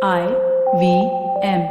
IVM.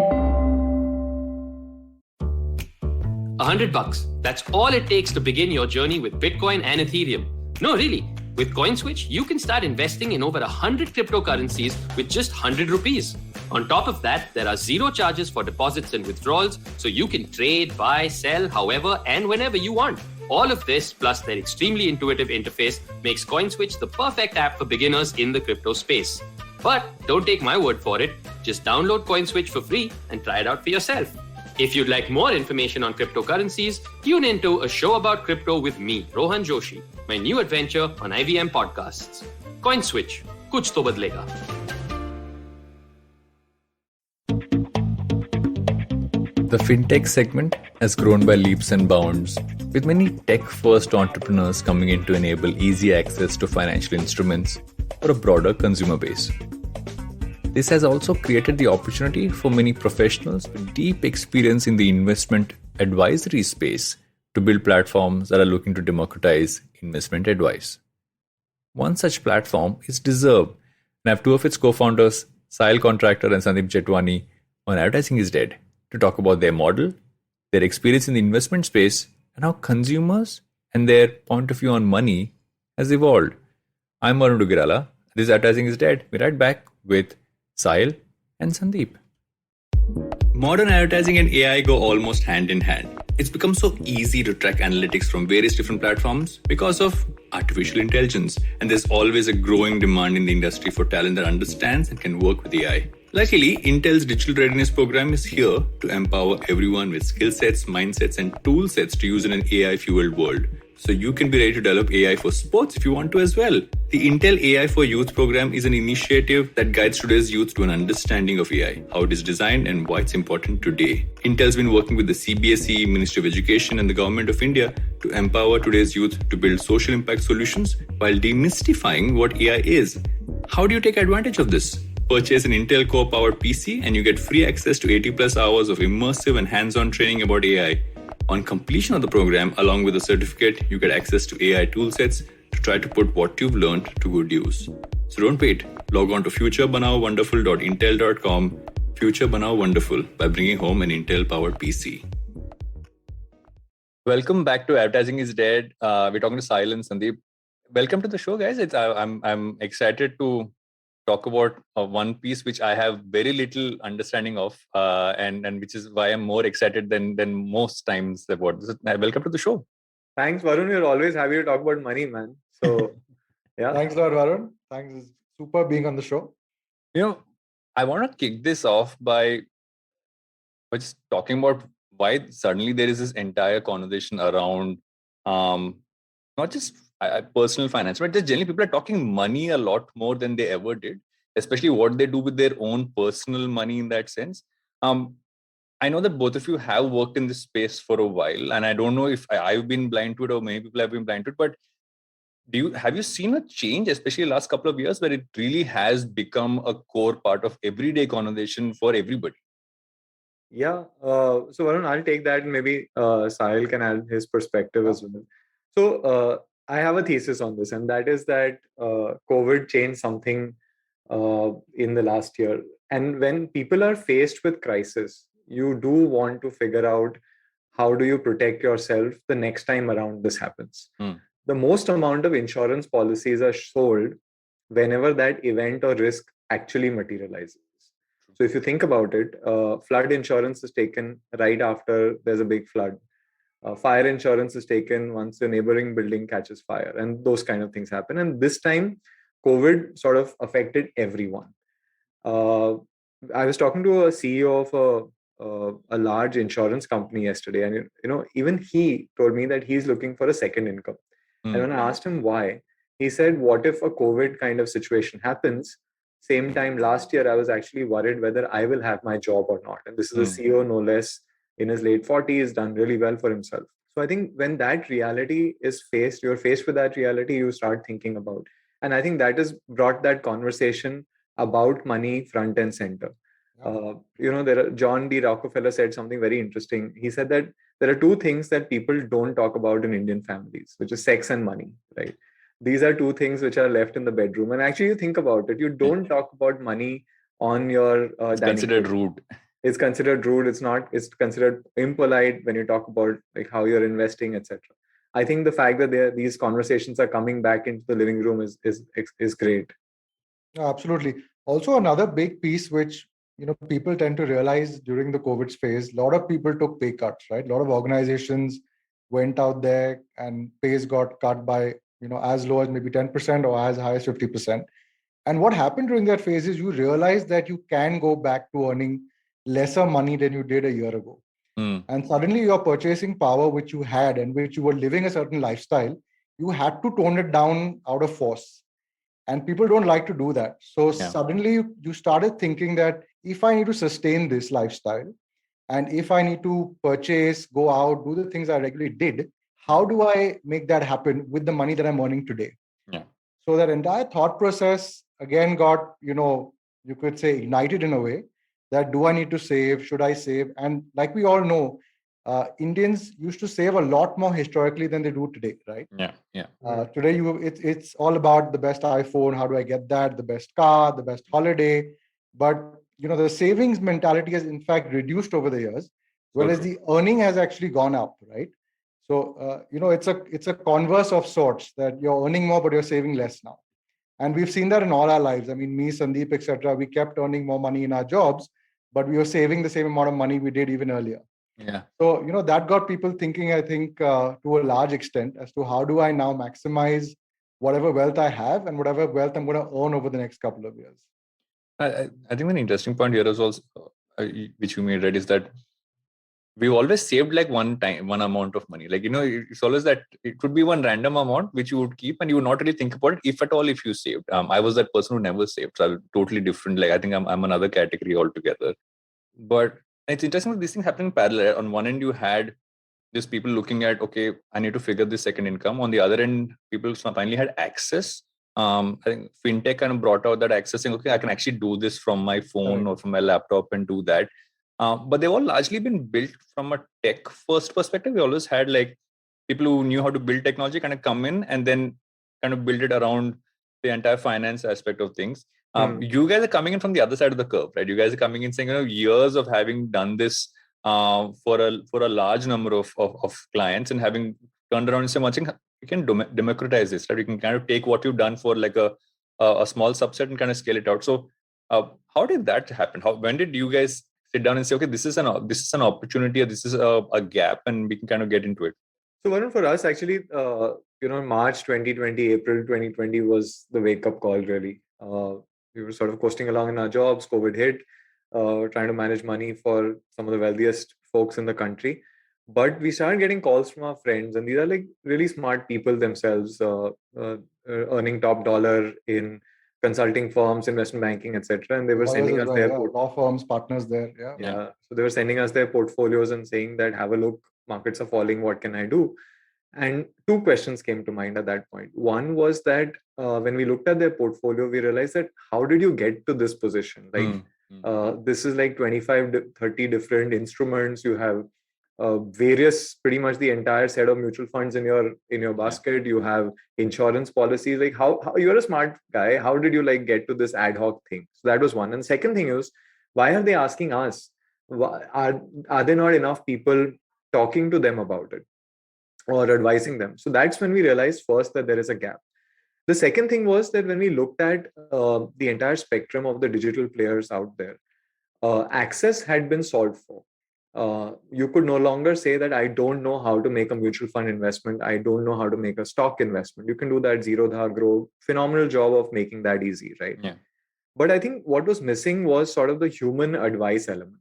$100. That's all it takes to begin your journey with Bitcoin and Ethereum. No, really. With CoinSwitch, you can start investing in over 100 cryptocurrencies with just 100 rupees. On top of that, there are zero charges for deposits and withdrawals, so you can trade, buy, sell, however and whenever you want. All of this, plus their extremely intuitive interface, makes CoinSwitch the perfect app for beginners in the crypto space. But don't take my word for it. Just download CoinSwitch for free and try it out for yourself. If you'd like more information on cryptocurrencies, tune into a show about crypto with me, Rohan Joshi, my new adventure on IVM podcasts. CoinSwitch, kuch to badlega. The fintech segment has grown by leaps and bounds, with many tech-first entrepreneurs coming in to enable easy access to financial instruments for a broader consumer base. This has also created the opportunity for many professionals with deep experience in the investment advisory space to build platforms that are looking to democratize investment advice. One such platform is dezerv, and I have two of its co-founders, Sahil Contractor and Sandeep Jethwani, on Advertising is Dead, to talk about their model, their experience in the investment space, and how consumers and their point of view on money has evolved. I'm Varun. This is Advertising is Dead. We're right back with Sahil and Sandeep. Modern advertising and AI go almost hand in hand. It's become so easy to track analytics from various different platforms because of artificial intelligence, and there's always a growing demand in the industry for talent that understands and can work with AI. Luckily, Intel's Digital Readiness Program is here to empower everyone with skill sets, mindsets, and tool sets to use in an AI-fueled world. So you can be ready to develop AI for sports if you want to as well. The Intel AI for Youth program is an initiative that guides today's youth to an understanding of AI, how it is designed and why it's important today. Intel's been working with the CBSE, Ministry of Education and the Government of India to empower today's youth to build social impact solutions while demystifying what AI is. How do you take advantage of this? Purchase an Intel Core-powered PC and you get free access to 80 plus hours of immersive and hands-on training about AI. On completion of the program, along with a certificate, you get access to AI toolsets to try to put what you've learned to good use. So don't wait. Log on to futurebanawonderful.intel.com, Future Banaw Wonderful, by bringing home an Intel-powered PC. Welcome back to Advertising is Dead. We're talking to Sahil and Sandeep. Welcome to the show, guys. I'm excited to talk about one piece which I have very little understanding of, and which is why I'm more excited than most times about this. Welcome to the show. Thanks, Varun. You're always happy to talk about money, man. So, yeah. Thanks a lot, Varun. Thanks. It's super being on the show. I want to kick this off by just talking about why suddenly there is this entire conversation around not just personal finance, but just generally people are talking money a lot more than they ever did, especially what they do with their own personal money in that sense. I know that both of you have worked in this space for a while, and I don't know if I've been blind to it or many people have been blind to it, but have you seen a change, especially the last couple of years, where it really has become a core part of everyday conversation for everybody? Yeah. So, Varun, I'll take that, and maybe Sahil can add his perspective as well. So, I have a thesis on this, and that is that COVID changed something in the last year. And when people are faced with crisis, you do want to figure out how do you protect yourself the next time around this happens. The most amount of insurance policies are sold whenever that event or risk actually materializes. So if you think about it, flood insurance is taken right after there's a big flood. Fire insurance is taken once the neighboring building catches fire, and those kind of things happen. And this time, COVID sort of affected everyone. I was talking to a CEO of a large insurance company yesterday, and even he told me that he's looking for a second income. And when I asked him why, he said, "What if a COVID kind of situation happens? Same time last year, I was actually worried whether I will have my job or not." And this is a CEO, no less, in his late 40s, done really well for himself. So I think when that reality is you're faced with that reality, you start thinking about. And I think that has brought that conversation about money front and center. John D. Rockefeller said something very interesting. He said that there are two things that people don't talk about in Indian families, which is sex and money, right? These are two things which are left in the bedroom. And actually, you think about it, you don't talk about money on your It's dining considered table. rude. It's considered rude. It's considered impolite when you talk about like how you're investing, etc. I think the fact that these conversations are coming back into the living room is great. Absolutely. Also, another big piece which people tend to realize during the COVID phase, a lot of people took pay cuts, right? A lot of organizations went out there and pays got cut by as low as maybe 10% or as high as 50%. And what happened during that phase is you realize that you can go back to earning lesser money than you did a year ago. And suddenly your purchasing power, which you had and which you were living a certain lifestyle, you had to tone it down out of force. And people don't like to do that. So suddenly you started thinking that if I need to sustain this lifestyle and if I need to purchase, go out, do the things I regularly did, how do I make that happen with the money that I'm earning today? Yeah. So that entire thought process again got, you could say ignited in a way that do I need to save? Should I save? And like we all know, Indians used to save a lot more historically than they do today, right? Yeah. Today, it's all about the best iPhone. How do I get that? The best car, the best holiday. But the savings mentality has in fact reduced over the years, whereas the earning has actually gone up, right? So it's a converse of sorts that you're earning more, but you're saving less now. And we've seen that in all our lives. I mean, me, Sandeep, etc. We kept earning more money in our jobs, but we were saving the same amount of money we did even earlier. Yeah. So, that got people thinking, I think, to a large extent as to how do I now maximize whatever wealth I have and whatever wealth I'm going to earn over the next couple of years. I think an interesting point here is also, which you made, right, is that we've always saved like one amount of money. Like, it's always that it could be one random amount which you would keep and you would not really think about it, if at all, if you saved. I was that person who never saved. So I'm totally different. Like, I think I'm another category altogether. But it's interesting that these things happen in parallel. On one end, you had these people looking at, okay, I need to figure this second income. On the other end, people finally had access. I think fintech kind of brought out that accessing, okay, I can actually do this from my phone or from my laptop and do that. But they've all largely been built from a tech first perspective. We always had like people who knew how to build technology kind of come in and then kind of build it around the entire finance aspect of things. You guys are coming in from the other side of the curve, right? You guys are coming in saying, years of having done this for a large number of clients and having turned around and said, you can democratize this, right? You can kind of take what you've done for like a small subset and kind of scale it out. So how did that happen? When did you guys sit down and say, okay, this is an opportunity, or this is a gap, and we can kind of get into it? So Varun, for us, actually, March 2020, April 2020 was the wake-up call, really. We were sort of coasting along in our jobs, COVID hit, trying to manage money for some of the wealthiest folks in the country. But we started getting calls from our friends, and these are like really smart people themselves, earning top dollar in consulting firms, investment banking, etc. And they were sending us their law firms, partners there. Yeah. So they were sending us their portfolios and saying that, have a look, markets are falling, what can I do? And two questions came to mind at that point. One was that when we looked at their portfolio, we realized that how did you get to this position? Like this is like 25, 30 different instruments. You have various, pretty much the entire set of mutual funds in your basket. You have insurance policies. Like how you're a smart guy. How did you like get to this ad hoc thing? So that was one. And second thing is, why are they asking us? Are there not enough people talking to them about it or advising them? So that's when we realized first that there is a gap. The second thing was that when we looked at the entire spectrum of the digital players out there, access had been solved for. You could no longer say that I don't know how to make a mutual fund investment. I don't know how to make a stock investment. You can do that zero dha grow. Phenomenal job of making that easy, right? Yeah. But I think what was missing was sort of the human advice element.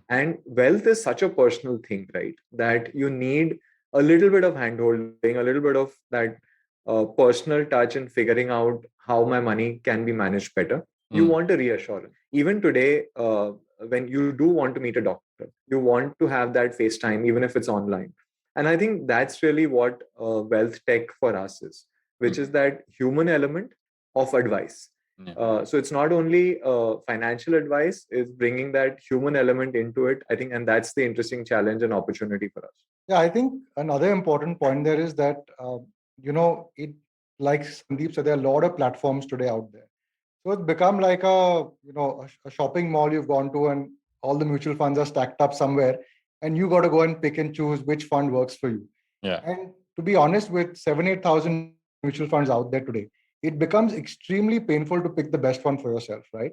And wealth is such a personal thing, right? That you need a little bit of handholding, a little bit of that personal touch in figuring out how my money can be managed better. You want a reassurance. Even today, when you do want to meet a doctor, you want to have that FaceTime, even if it's online. And I think that's really what wealth tech for us is, which is that human element of advice. So it's not only financial advice, it's bringing that human element into it, I think, and that's the interesting challenge and opportunity for us. Yeah, I think another important point there is that, it, like Sandeep said, there are a lot of platforms today out there. So it's become like a shopping mall you've gone to, and all the mutual funds are stacked up somewhere, and you got to go and pick and choose which fund works for you. Yeah. And to be honest, with 7,000-8,000 mutual funds out there today, it becomes extremely painful to pick the best one for yourself, right?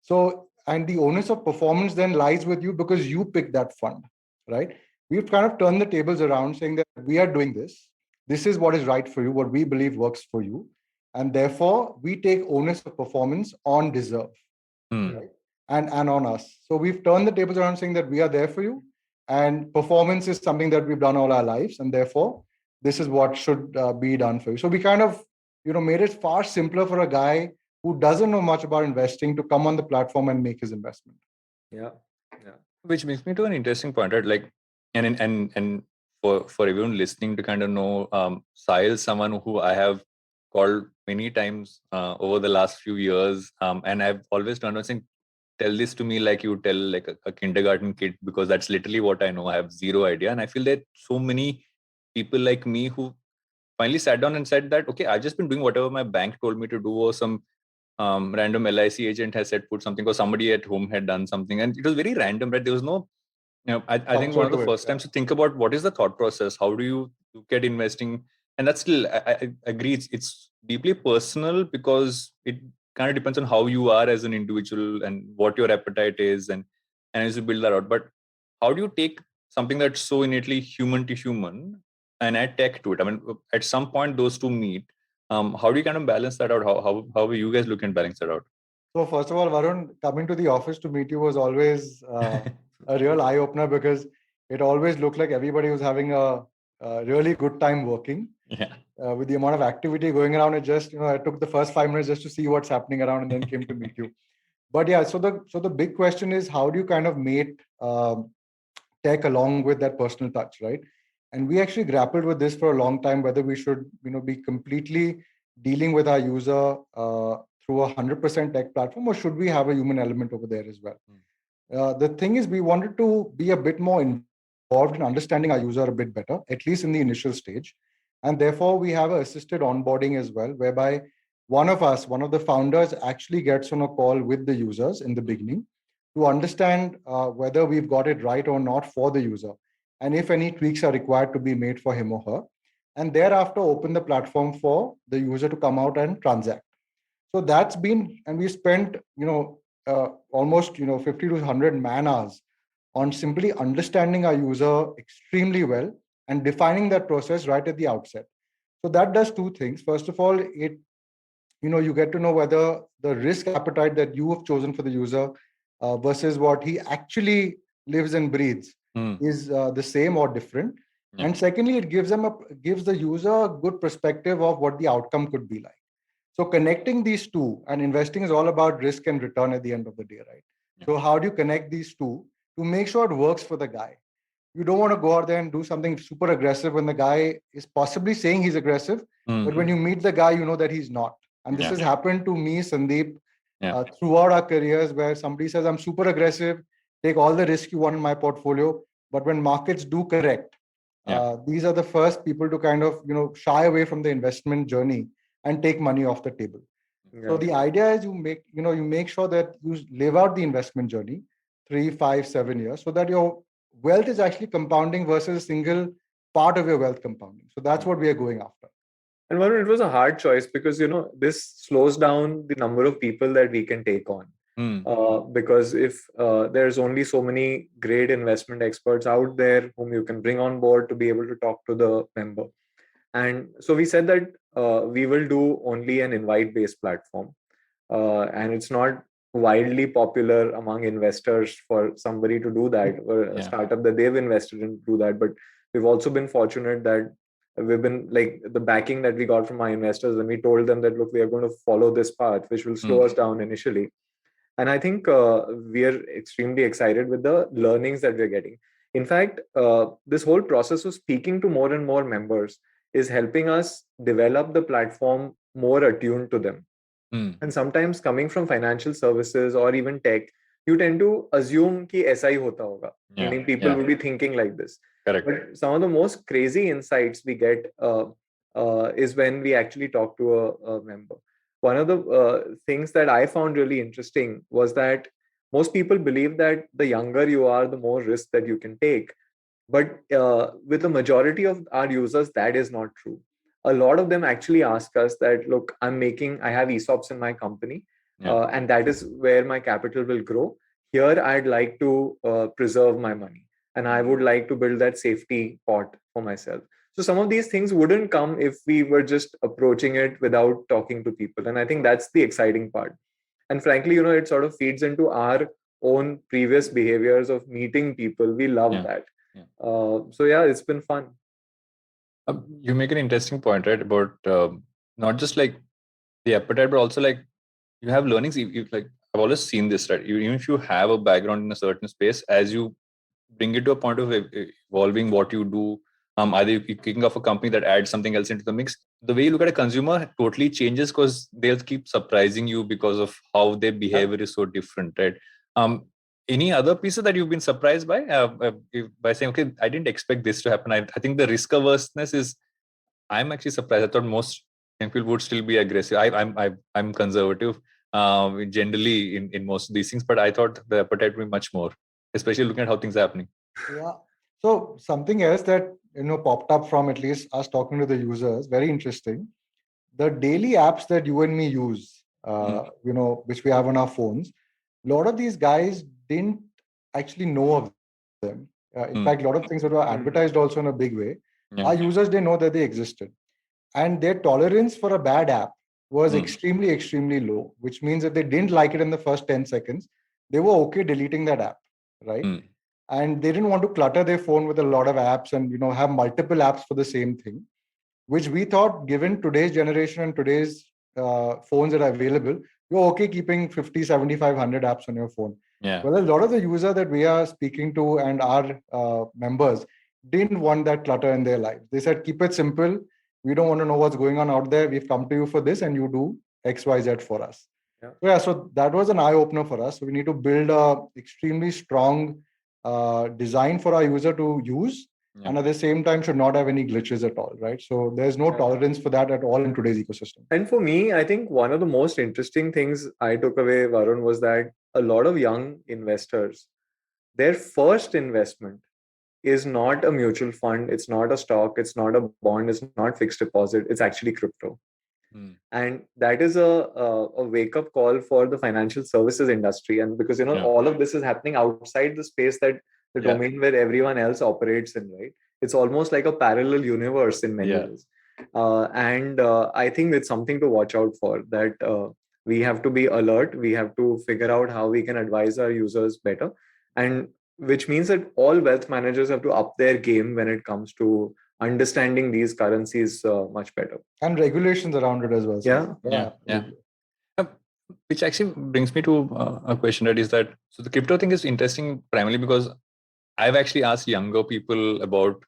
So, and the onus of performance then lies with you because you pick that fund, right? We've kind of turned the tables around saying that we are doing this. This is what is right for you, what we believe works for you. And therefore, we take onus of performance on dezerv, right? And on us. So we've turned the tables around saying that we are there for you. And performance is something that we've done all our lives. And therefore, this is what should be done for you. So we kind of, made it far simpler for a guy who doesn't know much about investing to come on the platform and make his investment. Yeah. Yeah. Which brings me to an interesting point, right? Like, and for everyone listening to kind of know, Sahil, someone who I have called many times over the last few years, and I've always turned around saying, "Tell this to me like you tell like a kindergarten kid," because that's literally what I know. I have zero idea, and I feel that so many people like me who finally sat down and said that, okay, I've just been doing whatever my bank told me to do, or some random LIC agent has said put something, or somebody at home had done something, and it was very random, right? There was no, I think one of the first times to think about what is the thought process, how do you look at investing, and that's still, I agree, it's deeply personal because it kind of depends on how you are as an individual and what your appetite is, and as you build that out. But how do you take something that's so innately human to human and add tech to it? I mean, at some point those two meet. How do you kind of balance that out? How are you guys looking at balance that out? So first of all, Varun, coming to the office to meet you was always a real eye opener because it always looked like everybody was having a really good time working. Yeah. With the amount of activity going around, it just I took the first 5 minutes just to see what's happening around, and then came to meet you. But yeah, so the big question is how do you kind of mate tech along with that personal touch, right? And we actually grappled with this for a long time, whether we should be completely dealing with our user through 100% tech platform, or should we have a human element over there as well. The thing is, we wanted to be a bit more involved in understanding our user a bit better, at least in the initial stage. And therefore, we have an assisted onboarding as well, whereby one of the founders actually gets on a call with the users in the beginning to understand whether we've got it right or not for the user, and if any tweaks are required to be made for him or her, and thereafter open the platform for the user to come out and transact. So that's been, and we spent almost 50 to 100 man hours on simply understanding our user extremely well and defining that process right at the outset. So that does two things. First of all, it you get to know whether the risk appetite that you have chosen for the user versus what he actually lives and breathes is the same or different. Yeah. And secondly, it gives the user a good perspective of what the outcome could be like. So connecting these two, and investing is all about risk and return at the end of the day, right? Yeah. So how do you connect these two to make sure it works for the guy? You don't want to go out there and do something super aggressive when the guy is possibly saying he's aggressive, but when you meet the guy, you know that he's not. And this has happened to me, Sandeep, throughout our careers, where somebody says, I'm super aggressive, take all the risk you want in my portfolio. But when markets do correct, these are the first people to kind of, shy away from the investment journey and take money off the table. Yeah. So the idea is you make sure that you live out the investment journey 3, 5, 7 years so that your wealth is actually compounding versus a single part of your wealth compounding. So that's what we are going after. And Varun, it was a hard choice because this slows down the number of people that we can take on. Because if there's only so many great investment experts out there whom you can bring on board to be able to talk to the member. And so we said that we will do only an invite-based platform. And it's not wildly popular among investors for somebody to do that, or a startup that they've invested in do that. But we've also been fortunate that we've been like the backing that we got from our investors when we told them that, look, we are going to follow this path, which will slow us down initially. And I think we are extremely excited with the learnings that we're getting. In fact, this whole process of speaking to more and more members is helping us develop the platform more attuned to them. And sometimes coming from financial services or even tech, you tend to assume कि ऐसा ही होता होगा. Meaning people will be thinking like this. Correct. But some of the most crazy insights we get is when we actually talk to a member. one of the things that I found really interesting was that most people believe that the younger you are, the more risk that you can take. But with the majority of our users, that is not true. A lot of them actually ask us that, look, I have ESOPs in my company, and that is where my capital will grow. Here, I'd like to preserve my money, and I would like to build that safety pot for myself. So some of these things wouldn't come if we were just approaching it without talking to people. And I think that's the exciting part. And frankly, it sort of feeds into our own previous behaviors of meeting people. We love that. So yeah, it's been fun. You make an interesting point, right? About not just like the appetite, but also like you have learnings. Like I've always seen this, right? Even if you have a background in a certain space, as you bring it to a point of evolving what you do, either you're kicking off a company that adds something else into the mix, the way you look at a consumer totally changes because they'll keep surprising you because of how their behavior is so different, right? Any other pieces that you've been surprised by saying, okay, I didn't expect this to happen? I think the risk averseness is, I'm actually surprised. I thought most people would still be aggressive. I'm conservative generally in most of these things, but I thought the appetite would be much more, especially looking at how things are happening. Yeah. So something else that popped up from at least us talking to the users, very interesting. The daily apps that you and me use, which we have on our phones, a lot of these guys didn't actually know of them. In fact, a lot of things that were advertised also in a big way. Our users didn't know that they existed. And their tolerance for a bad app was extremely, extremely low, which means that they didn't like it in the first 10 seconds. They were okay deleting that app, right? And they didn't want to clutter their phone with a lot of apps and have multiple apps for the same thing, which we thought, given today's generation and today's phones that are available, you're okay keeping 50, 75, 100 apps on your phone. Well, a lot of the users that we are speaking to and our members didn't want that clutter in their lives. They said, keep it simple. We don't want to know what's going on out there. We've come to you for this and you do X, Y, Z for us. So that was an eye-opener for us. So we need to build a extremely strong design for our user to use, and at the same time should not have any glitches at all, right? So there's no tolerance for that at all in today's ecosystem. And for me, I think one of the most interesting things I took away, Varun, was that a lot of young investors, their first investment is not a mutual fund, it's not a stock, it's not a bond, it's not fixed deposit, it's actually crypto. And that is a wake-up call for the financial services industry. And because all of this is happening outside the space that the domain where everyone else operates in, right? It's almost like a parallel universe in many ways. And I think it's something to watch out for, that we have to be alert. We have to figure out how we can advise our users better. And which means that all wealth managers have to up their game when it comes to understanding these currencies much better. And regulations around it as well. So which actually brings me to a question, that is that, so the crypto thing is interesting primarily because I've actually asked younger people about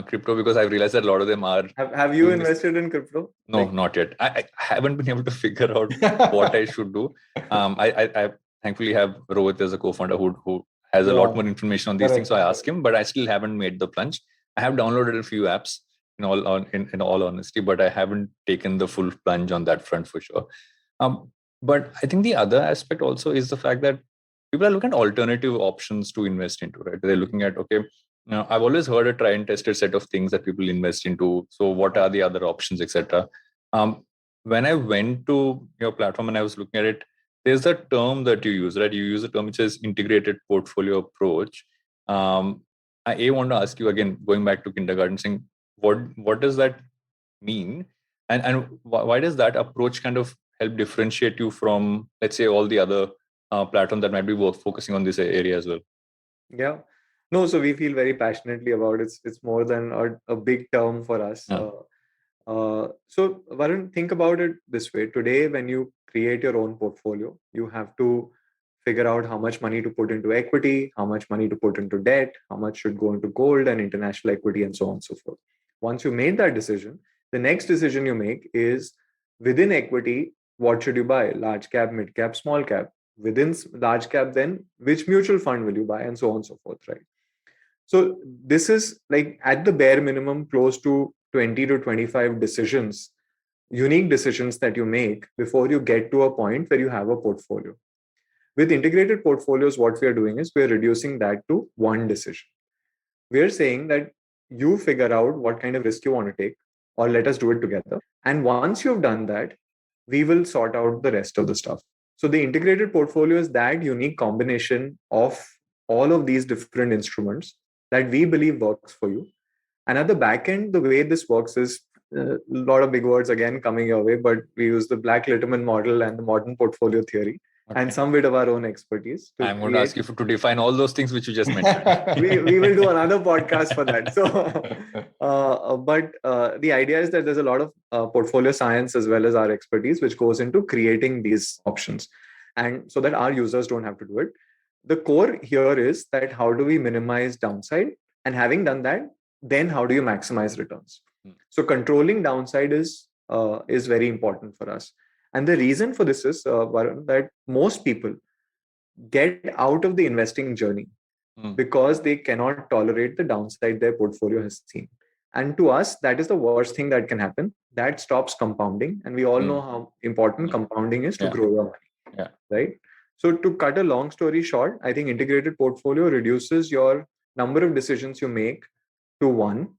crypto, because I've realized that a lot of them are. Have you invested in crypto? No, not yet. I haven't been able to figure out what I should do. I thankfully have Rohit as a co-founder who has a lot more information on these things. So I asked him, but I still haven't made the plunge. I have downloaded a few apps in all honesty, but I haven't taken the full plunge on that front for sure. But I think the other aspect also is the fact that people are looking at alternative options to invest into, right? They're looking at, okay, now I've always heard a try and tested set of things that people invest into. So what are the other options, etc. When I went to your platform and I was looking at it, there's a term that you use, right? You use a term which is integrated portfolio approach. I want to ask you again, going back to kindergarten, saying what does that mean, and why does that approach kind of help differentiate you from, let's say, all the other platforms that might be focusing on this area as well? Yeah, no. So we feel very passionately about it. It's more than a big term for us. So Varun, think about it this way. Today, when you create your own portfolio, you have to figure out how much money to put into equity, how much money to put into debt, how much should go into gold and international equity, and so on and so forth. Once you made that decision, the next decision you make is, within equity, what should you buy? Large cap, mid cap, small cap. Within large cap, then which mutual fund will you buy, and so on and so forth, right? So this is like, at the bare minimum, close to 20 to 25 decisions unique decisions that you make before you get to a point where you have a portfolio. With integrated portfolios, what we are doing is we're reducing that to one decision. We're saying that you figure out what kind of risk you want to take, or let us do it together. And once you've done that, we will sort out the rest of the stuff. So the integrated portfolio is that unique combination of all of these different instruments that we believe works for you. And at the back end, the way this works is a lot of big words again coming your way, but we use the Black Litterman model and the modern portfolio theory and some bit of our own expertise. I'm going to ask you to define all those things which you just mentioned. we will do another podcast for that. So, but the idea is that there's a lot of portfolio science as well as our expertise, which goes into creating these options, and so that our users don't have to do it. The core here is that how do we minimize downside, and having done that, then how do you maximize returns? So controlling downside is very important for us. And the reason for this is, Varun, that most people get out of the investing journey because they cannot tolerate the downside their portfolio has seen. And to us, that is the worst thing that can happen. That stops compounding. And we all know how important compounding is to grow your money. Right? So to cut a long story short, I think integrated portfolio reduces your number of decisions you make to one.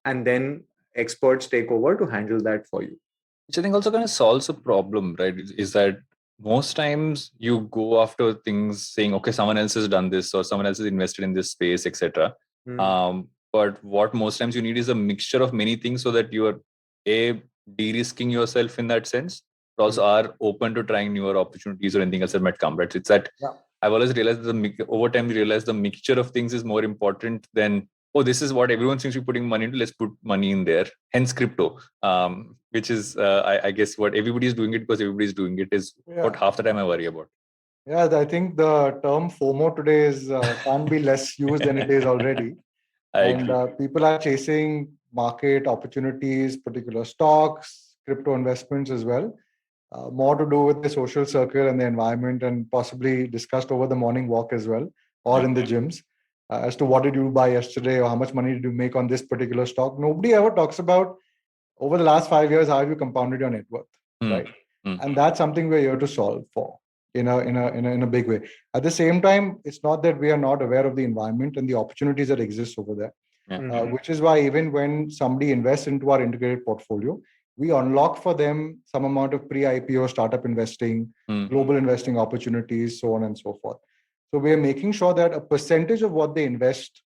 And then experts take over to handle that for you. Which I think also kind of solves a problem, right? Is that most times you go after things saying, okay, someone else has done this or someone else has invested in this space, etc. But what most times you need is a mixture of many things so that you are de-risking yourself in that sense, but also are open to trying newer opportunities or anything else that might come. Right? It's that I've always realized that over time we realize the mixture of things is more important than, oh, this is what everyone seems to be putting money into, let's put money in there. Hence crypto, which is, I guess, what everybody is doing it because everybody is doing it is what half the time I worry about. Yeah, I think the term FOMO today is can't be less used than it is already. People are chasing market opportunities, particular stocks, crypto investments as well. More to do with the social circle and the environment, and possibly discussed over the morning walk as well, or in the gyms, as to what did you buy yesterday or how much money did you make on this particular stock. Nobody ever talks about over the last 5 years how have you compounded your net worth, right? And that's something we're here to solve for in a big way. At the same time, it's not that we are not aware of the environment and the opportunities that exist over there, which is why even when somebody invests into our integrated portfolio, we unlock for them some amount of pre-IPO startup investing, global investing opportunities, so on and so forth. So we are making sure that a percentage of what they invest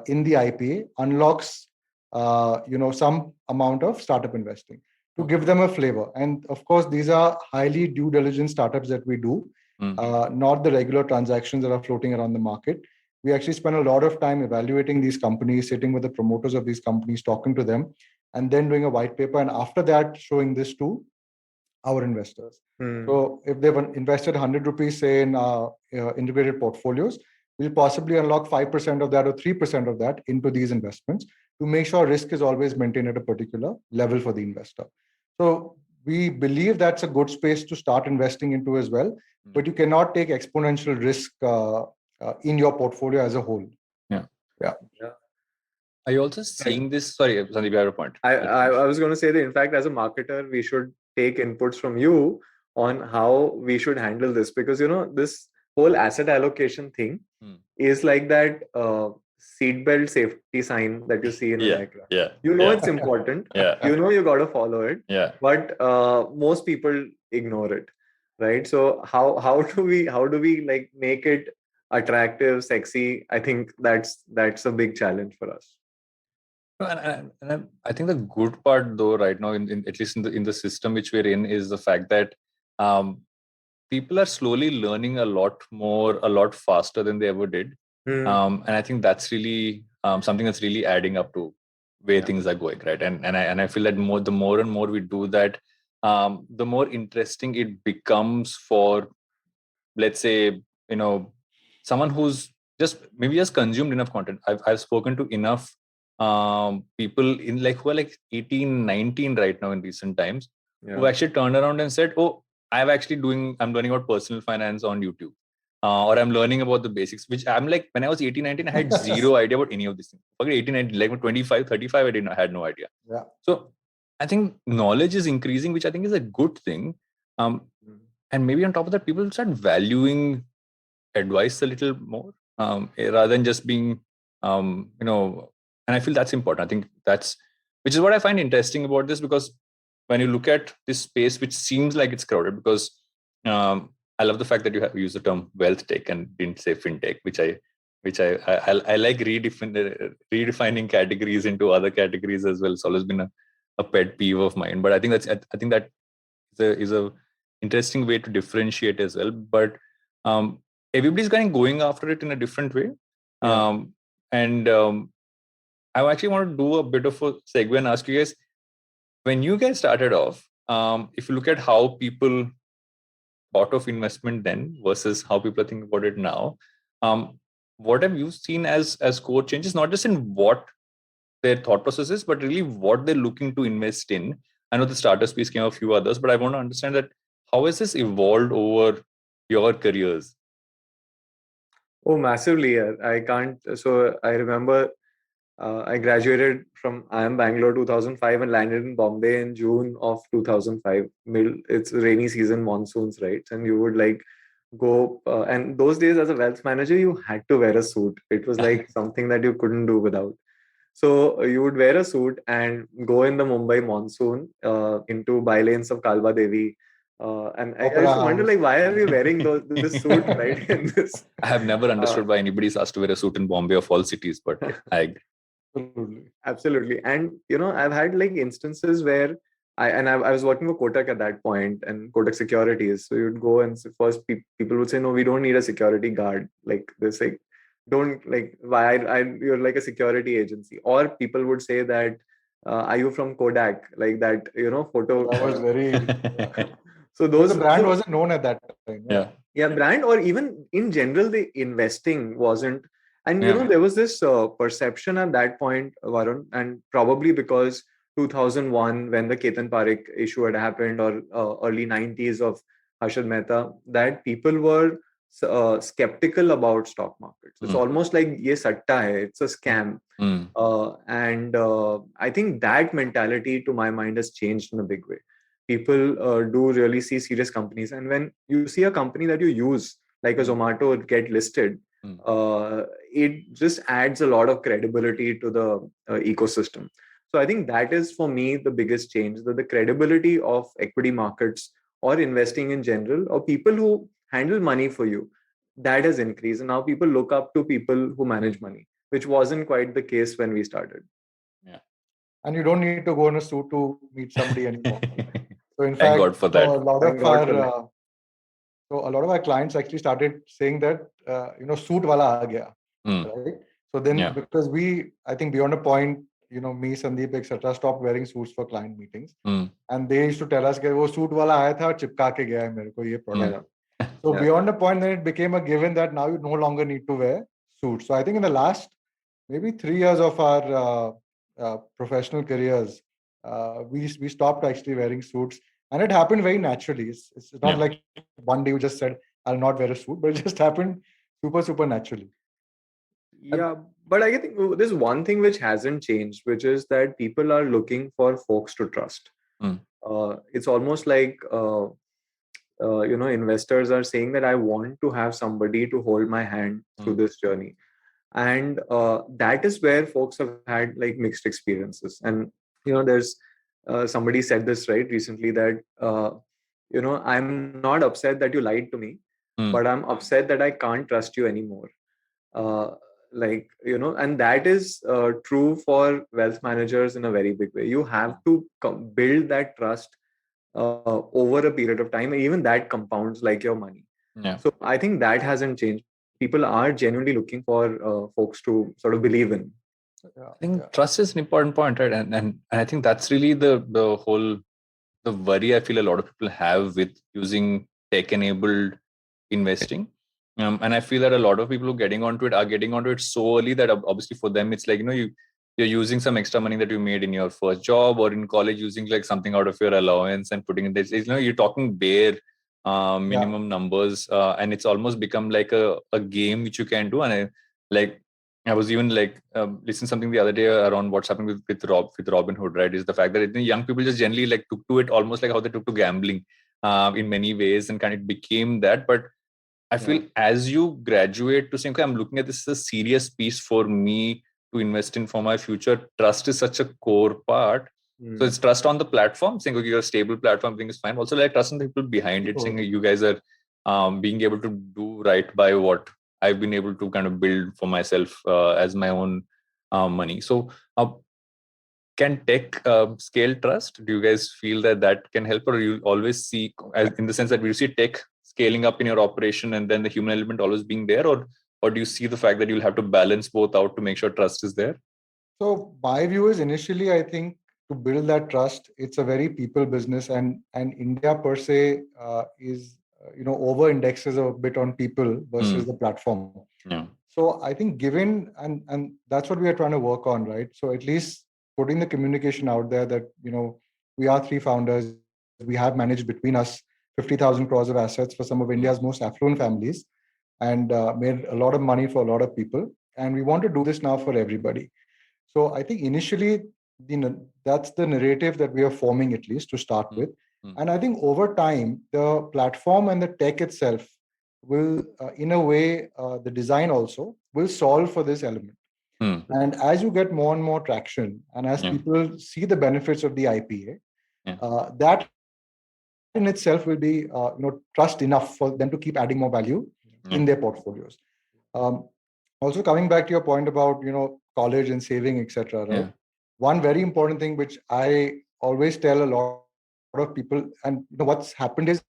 in the IPA unlocks, some amount of startup investing to give them a flavor. And of course, these are highly due diligence startups that we do, not the regular transactions that are floating around the market. We actually spend a lot of time evaluating these companies, sitting with the promoters of these companies, talking to them, and then doing a white paper. And after that, showing this to our investors. So if they've invested 100 rupees, say, in integrated portfolios, we'll possibly unlock 5% of that or 3% of that into these investments to make sure risk is always maintained at a particular level for the investor. So we believe that's a good space to start investing into as well, but you cannot take exponential risk in your portfolio as a whole. Are you also seeing this? Sorry, Sandeep, you have a point. I was going to say that, in fact, as a marketer, we should take inputs from you on how we should handle this, because, this whole asset allocation thing is like that seatbelt safety sign that you see in an aircraft. It's important. You got to follow it. But most people ignore it, right? So how do we like make it attractive, sexy? I think that's a big challenge for us. And I think the good part, though, right now, in at least in the system which we're in, is the fact that people are slowly learning a lot faster than they ever did. And I think that's really something that's really adding up to where things are going, right? And I feel that the more and more we do that, the more interesting it becomes for, let's say, someone who's just consumed enough content. I've spoken to enough people who are like 18, 19 right now in recent times, who actually turned around and said, oh, I'm learning about personal finance on YouTube. Or I'm learning about the basics, which I'm like, when I was 18, 19, I had zero idea about any of these things. Okay, 18, 19, like 25, 35, I had no idea. So I think knowledge is increasing, which I think is a good thing. And maybe on top of that, people start valuing advice a little more, rather than just being, and I feel that's important. I think which is what I find interesting about this, because when you look at this space, which seems like it's crowded, because I love the fact that you have used the term wealth tech and didn't say fintech, which I like redefining categories into other categories as well. It's always been a pet peeve of mine, but I think that is a interesting way to differentiate as well. But everybody's kind of going after it in a different way. And I actually want to do a bit of a segue and ask you guys, when you guys started off, if you look at how people thought of investment then versus how people are thinking about it now, what have you seen as core changes, not just in what their thought process is, but really what they're looking to invest in? I know the starter space came a few others, but I want to understand that how has this evolved over your careers? Oh, massively. Yeah. I can't. So I remember I graduated from IIM Bangalore 2005 and landed in Bombay in June of 2005. It's rainy season, monsoons, right? And you would like go, and those days as a wealth manager, you had to wear a suit. It was like something that you couldn't do without. So you would wear a suit and go in the Mumbai monsoon into bylanes of Kalba Devi. And I used to wonder, like, why are we wearing this suit, right? In this, I have never understood why anybody's asked to wear a suit in Bombay of all cities, but I Absolutely. And I've had like instances where I was working for Kotak at that point, and Kotak Securities. So you'd go and first people would say, no, we don't need a security guard. Like this, like don't like why you're like a security agency. Or people would say that are you from Kodak? Like that, photo. That was very. So those the brand wasn't known at that time. Yeah, brand, or even in general, the investing wasn't. And there was this perception at that point, Varun, and probably because 2001, when the Ketan Parekh issue had happened, or early 90s of Harshad Mehta, that people were skeptical about stock markets. It's almost like ye satta hai, it's a scam. And I think that mentality, to my mind, has changed in a big way. People do really see serious companies, and when you see a company that you use, like a Zomato, get listed, it just adds a lot of credibility to the ecosystem. So I think that is, for me, the biggest change, that the credibility of equity markets or investing in general, or people who handle money for you, that has increased. And now people look up to people who manage money, which wasn't quite the case when we started. And you don't need to go in a suit to meet somebody anymore. So in Thank fact, God for that. a lot of our clients actually started saying that suit wala aa gaya, right? So then because I think beyond a point, me, Sandeep, etc., stopped wearing suits for client meetings, and they used to tell us that wo suit wala aaya tha, chipka ke gaya hai mere ko ye product. So beyond a point, then it became a given that now you no longer need to wear suits. So I think in the last maybe 3 years of our professional careers, we stopped actually wearing suits, and it happened very naturally. It's not like one day you just said, I'll not wear a suit, but it just happened super naturally. Yeah, but I think there's one thing which hasn't changed, which is that people are looking for folks to trust. It's almost like investors are saying that I want to have somebody to hold my hand through this journey. And that is where folks have had like mixed experiences. And there's somebody said this right recently, that I'm not upset that you lied to me, but I'm upset that I can't trust you anymore. And that is true for wealth managers in a very big way. You have to build that trust over a period of time, and even that compounds like your money. So I think that hasn't changed. People are genuinely looking for folks to sort of believe in. I think trust is an important point, right? And I think that's really the worry I feel a lot of people have with using tech-enabled investing. And I feel that a lot of people who are getting onto it so early that obviously for them it's like, you're using some extra money that you made in your first job or in college, using like something out of your allowance and putting it there. You're talking bare minimum numbers, and it's almost become like a game which you can do. And I was even like listening something the other day around what's happening with Robinhood, right? Is the fact that young people just generally like took to it almost like how they took to gambling in many ways, and kind of became that. But I feel as you graduate to saying, okay, I'm looking at this as a serious piece for me to invest in for my future. Trust is such a core part. So it's trust on the platform, saying, okay, you're a stable platform, everything is fine. Also, like trust on the people behind it, saying you guys are being able to do right by what I've been able to kind of build for myself as my own money. So can tech scale trust? Do you guys feel that can help, or you always see, as in the sense that we see tech scaling up in your operation and then the human element always being there, or do you see the fact that you'll have to balance both out to make sure trust is there? So my view is, initially, I think to build that trust, it's a very people business, and India per se is over indexes a bit on people versus the platform. Yeah. So I think given, and that's what we are trying to work on, right? So at least putting the communication out there that we are three founders, we have managed between us 50,000 crores of assets for some of India's most affluent families, and made a lot of money for a lot of people, and we want to do this now for everybody. So I think initially, that's the narrative that we are forming, at least to start with. And I think over time, the platform and the tech itself will, in a way, the design also will solve for this element. And as you get more and more traction, and as people see the benefits of the IPA, that in itself will be, trust enough for them to keep adding more value in their portfolios. Um, Also, coming back to your point about college and saving, etc., right? One very important thing which I always tell a lot of people, and what's happened is,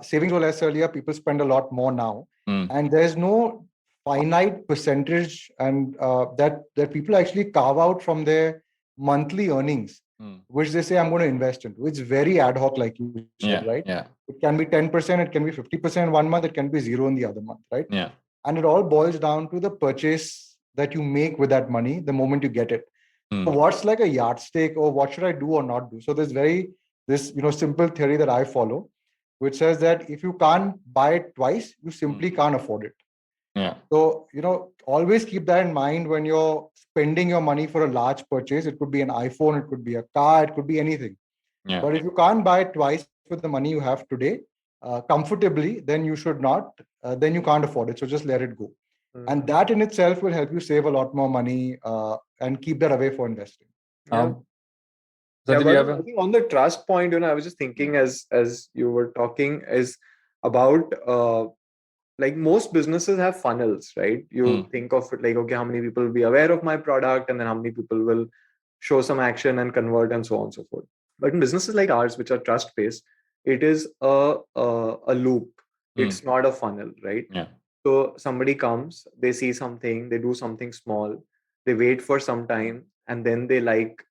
savings were less earlier, people spend a lot more now, and there's no finite percentage, and that people actually carve out from their monthly earnings, which they say, I'm going to invest into. It's very ad hoc, like you said, right? It can be 10%, it can be 50% one month, it can be zero in the other month, right? And it all boils down to the purchase that you make with that money the moment you get it. So what's like a yardstick, or what should I do or not do? So there's this simple theory that I follow, which says that if you can't buy it twice, you simply can't afford it. So always keep that in mind when you're spending your money for a large purchase. It could be an iPhone, it could be a car, it could be anything. But if you can't buy it twice with the money you have today, comfortably, then you should not. Then you can't afford it. So just let it go. And that in itself will help you save a lot more money, and keep that away for investing. But I think on the trust point, I was just thinking as you were talking, is about like most businesses have funnels, right? You think of it like, okay, how many people will be aware of my product, and then how many people will show some action and convert, and so on and so forth. But in businesses like ours, which are trust based, it is a loop. It's not a funnel, right? So somebody comes, they see something, they do something small, they wait for some time, and then they like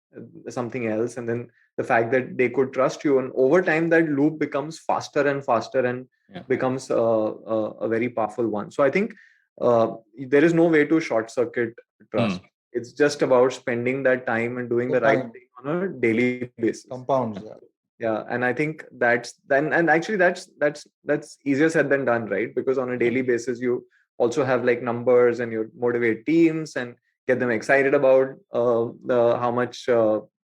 something else, and then the fact that they could trust you, and over time that loop becomes faster and faster, and becomes a very powerful one. So I think there is no way to short circuit trust. It's just about spending that time and doing the right thing on a daily basis. Compounds, yeah. And I think that's easier said than done, right? Because on a daily basis, you also have like numbers, and you motivate teams and get them excited about how much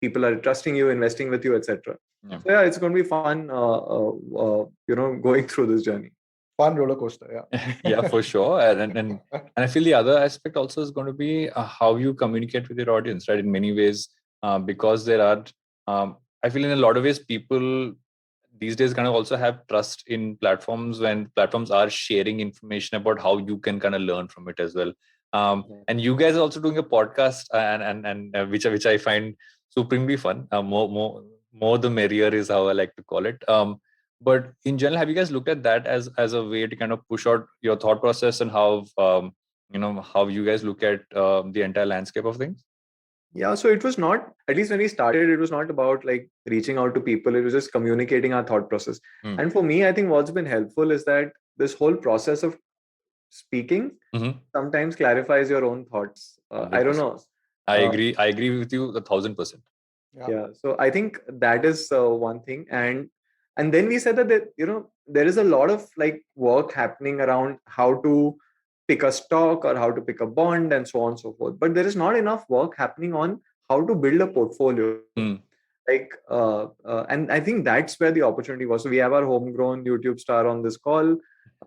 people are trusting you, investing with you, etc. So yeah, it's going to be fun, going through this journey. Fun roller coaster, yeah. Yeah, for sure. And I feel the other aspect also is going to be how you communicate with your audience, right? In many ways, because there are, I feel in a lot of ways, people these days kind of also have trust in platforms when platforms are sharing information about how you can kind of learn from it as well. And you guys are also doing a podcast, and which I find supremely fun. More the merrier is how I like to call it. But in general, have you guys looked at that as a way to kind of push out your thought process, and how how you guys look at the entire landscape of things? Yeah, so it was not, at least when we started, it was not about like reaching out to people. It was just communicating our thought process. And for me, I think what's been helpful is that this whole process of speaking sometimes clarifies your own thoughts. I don't know. I agree with you 1,000%. Yeah. So I think that is one thing. And then we said that there is a lot of like work happening around how to pick a stock or how to pick a bond and so on and so forth. But there is not enough work happening on how to build a portfolio. And I think that's where the opportunity was. So we have our homegrown YouTube star on this call.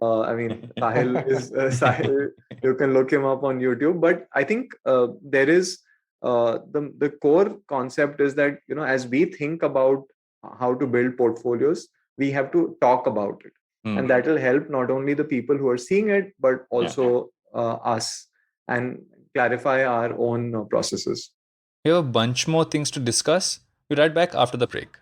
I mean, Sahil is Sahil. You can look him up on YouTube. But I think there is the core concept is that, as we think about how to build portfolios, we have to talk about it, and that will help not only the people who are seeing it, but also us, and clarify our own processes. We have a bunch more things to discuss. We'll be right back after the break.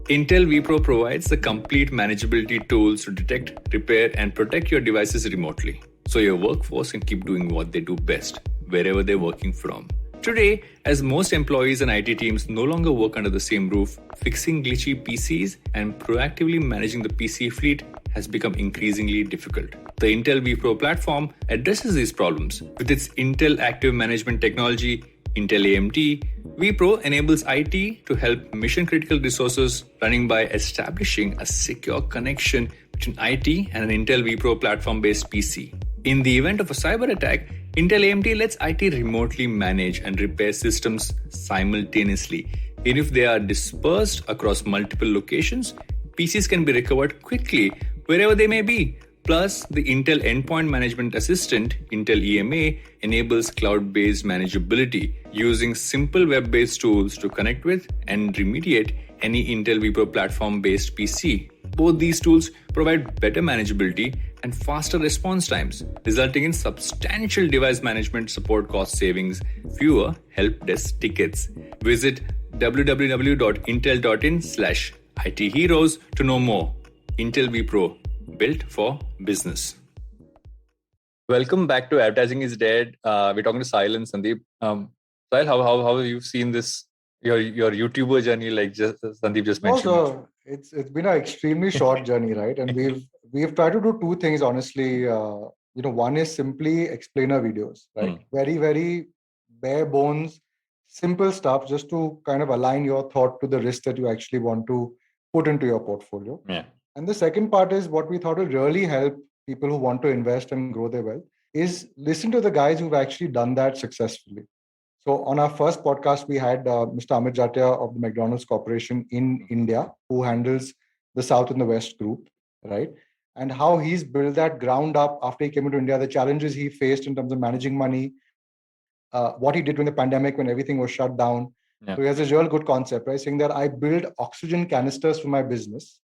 Intel vPro provides the complete manageability tools to detect, repair, and protect your devices remotely, so your workforce can keep doing what they do best, wherever they're working from. Today, as most employees and IT teams no longer work under the same roof, fixing glitchy PCs and proactively managing the PC fleet has become increasingly difficult. The Intel vPro platform addresses these problems. With its Intel Active Management technology, Intel AMT, vPro enables IT to help mission-critical resources running by establishing a secure connection between IT and an Intel vPro platform-based PC. In the event of a cyber attack, Intel AMT lets IT remotely manage and repair systems simultaneously. Even if they are dispersed across multiple locations, PCs can be recovered quickly wherever they may be. Plus, the Intel Endpoint Management Assistant, Intel EMA, enables cloud-based manageability using simple web-based tools to connect with and remediate any Intel vPro platform-based PC. Both these tools provide better manageability and faster response times, resulting in substantial device management support cost savings, fewer help desk tickets. Visit www.intel.in/IT Heroes to know more. Intel vPro, built for business. Welcome back to Advertising is Dead. We're talking to Sahil and Sandeep. Sahil, how have you seen this, your YouTuber journey, like Sandeep just mentioned? Also, it's been an extremely short journey, right? And we've tried to do two things, honestly. One is simply explainer videos, right? Very, very bare bones, simple stuff, just to kind of align your thought to the risk that you actually want to put into your portfolio. And the second part is what we thought will really help people who want to invest and grow their wealth is listen to the guys who've actually done that successfully. So on our first podcast, we had Mr. Amit Jatia of the McDonald's Corporation in India, who handles the South and the West group, right? And how he's built that ground up after he came into India, the challenges he faced in terms of managing money, what he did during the pandemic when everything was shut down. So he has a real good concept, right? Saying that I build oxygen canisters for my business,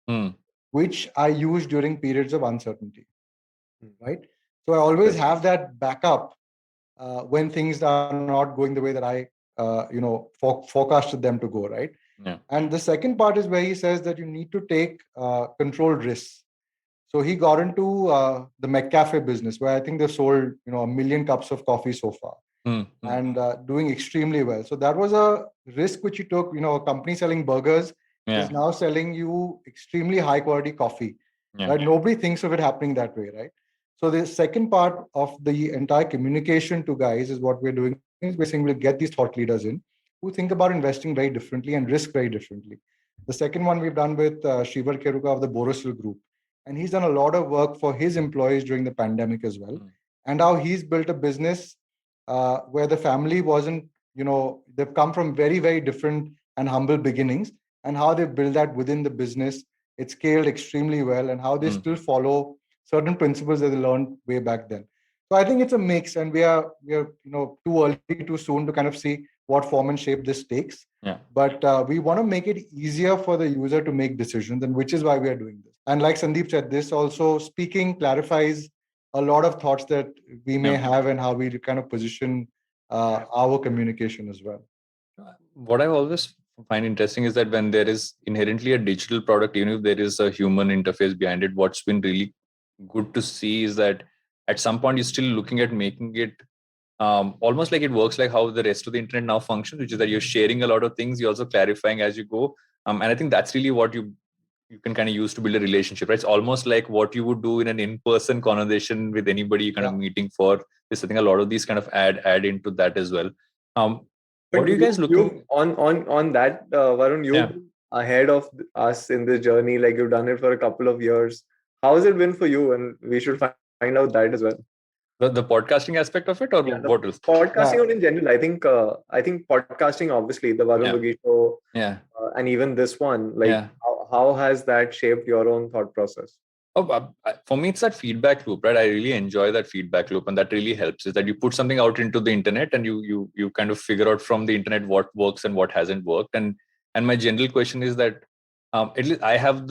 which I use during periods of uncertainty, right? So I always have that backup when things are not going the way that I, forecasted them to go, right? And the second part is where he says that you need to take controlled risks. So he got into the McCafe business, where I think they've sold, 1 million cups of coffee so far, and doing extremely well. So that was a risk which he took. A company selling burgers is now selling you extremely high quality coffee. Right? Nobody thinks of it happening that way, right? So the second part of the entire communication to guys is what we're doing is we're saying we'll get these thought leaders in who think about investing very differently and risk very differently. The second one we've done with Shrivar Keruka of the Borosil Group. And he's done a lot of work for his employees during the pandemic as well. And how he's built a business where the family wasn't, they've come from very, very different and humble beginnings, and how they built that within the business. It scaled extremely well, and how they still follow certain principles that they learned way back then. So I think it's a mix, and we are too early, too soon to kind of see what form and shape this takes. But we want to make it easier for the user to make decisions, and which is why we are doing this. And like Sandeep said, this also speaking clarifies a lot of thoughts that we may have and how we kind of position our communication as well. What I always find interesting is that when there is inherently a digital product, even if there is a human interface behind it, what's been really good to see is that at some point you're still looking at making it almost like it works like how the rest of the internet now functions, which is that you're sharing a lot of things, you're also clarifying as you go. And I think that's really what you can kind of use to build a relationship, right? It's almost like what you would do in an in-person conversation with anybody you're kind of meeting for this. I think a lot of these kind of add into that as well. What are you guys looking on that, Varun? You've been ahead of us in this journey. Like you've done it for a couple of years. How has it been for you? And we should find out that as well. The podcasting aspect of it, or Yeah, the what else? podcasting or in general. I think podcasting, obviously, the Varun Yeah. Bughi show, Yeah. and even this one, like Yeah. how has that shaped your own thought process? Oh, for me, it's that feedback loop, right? I really enjoy that feedback loop, and that really helps. Is that you put something out into the internet, and you kind of figure out from the internet what works and what hasn't worked. And my general question is that at least I have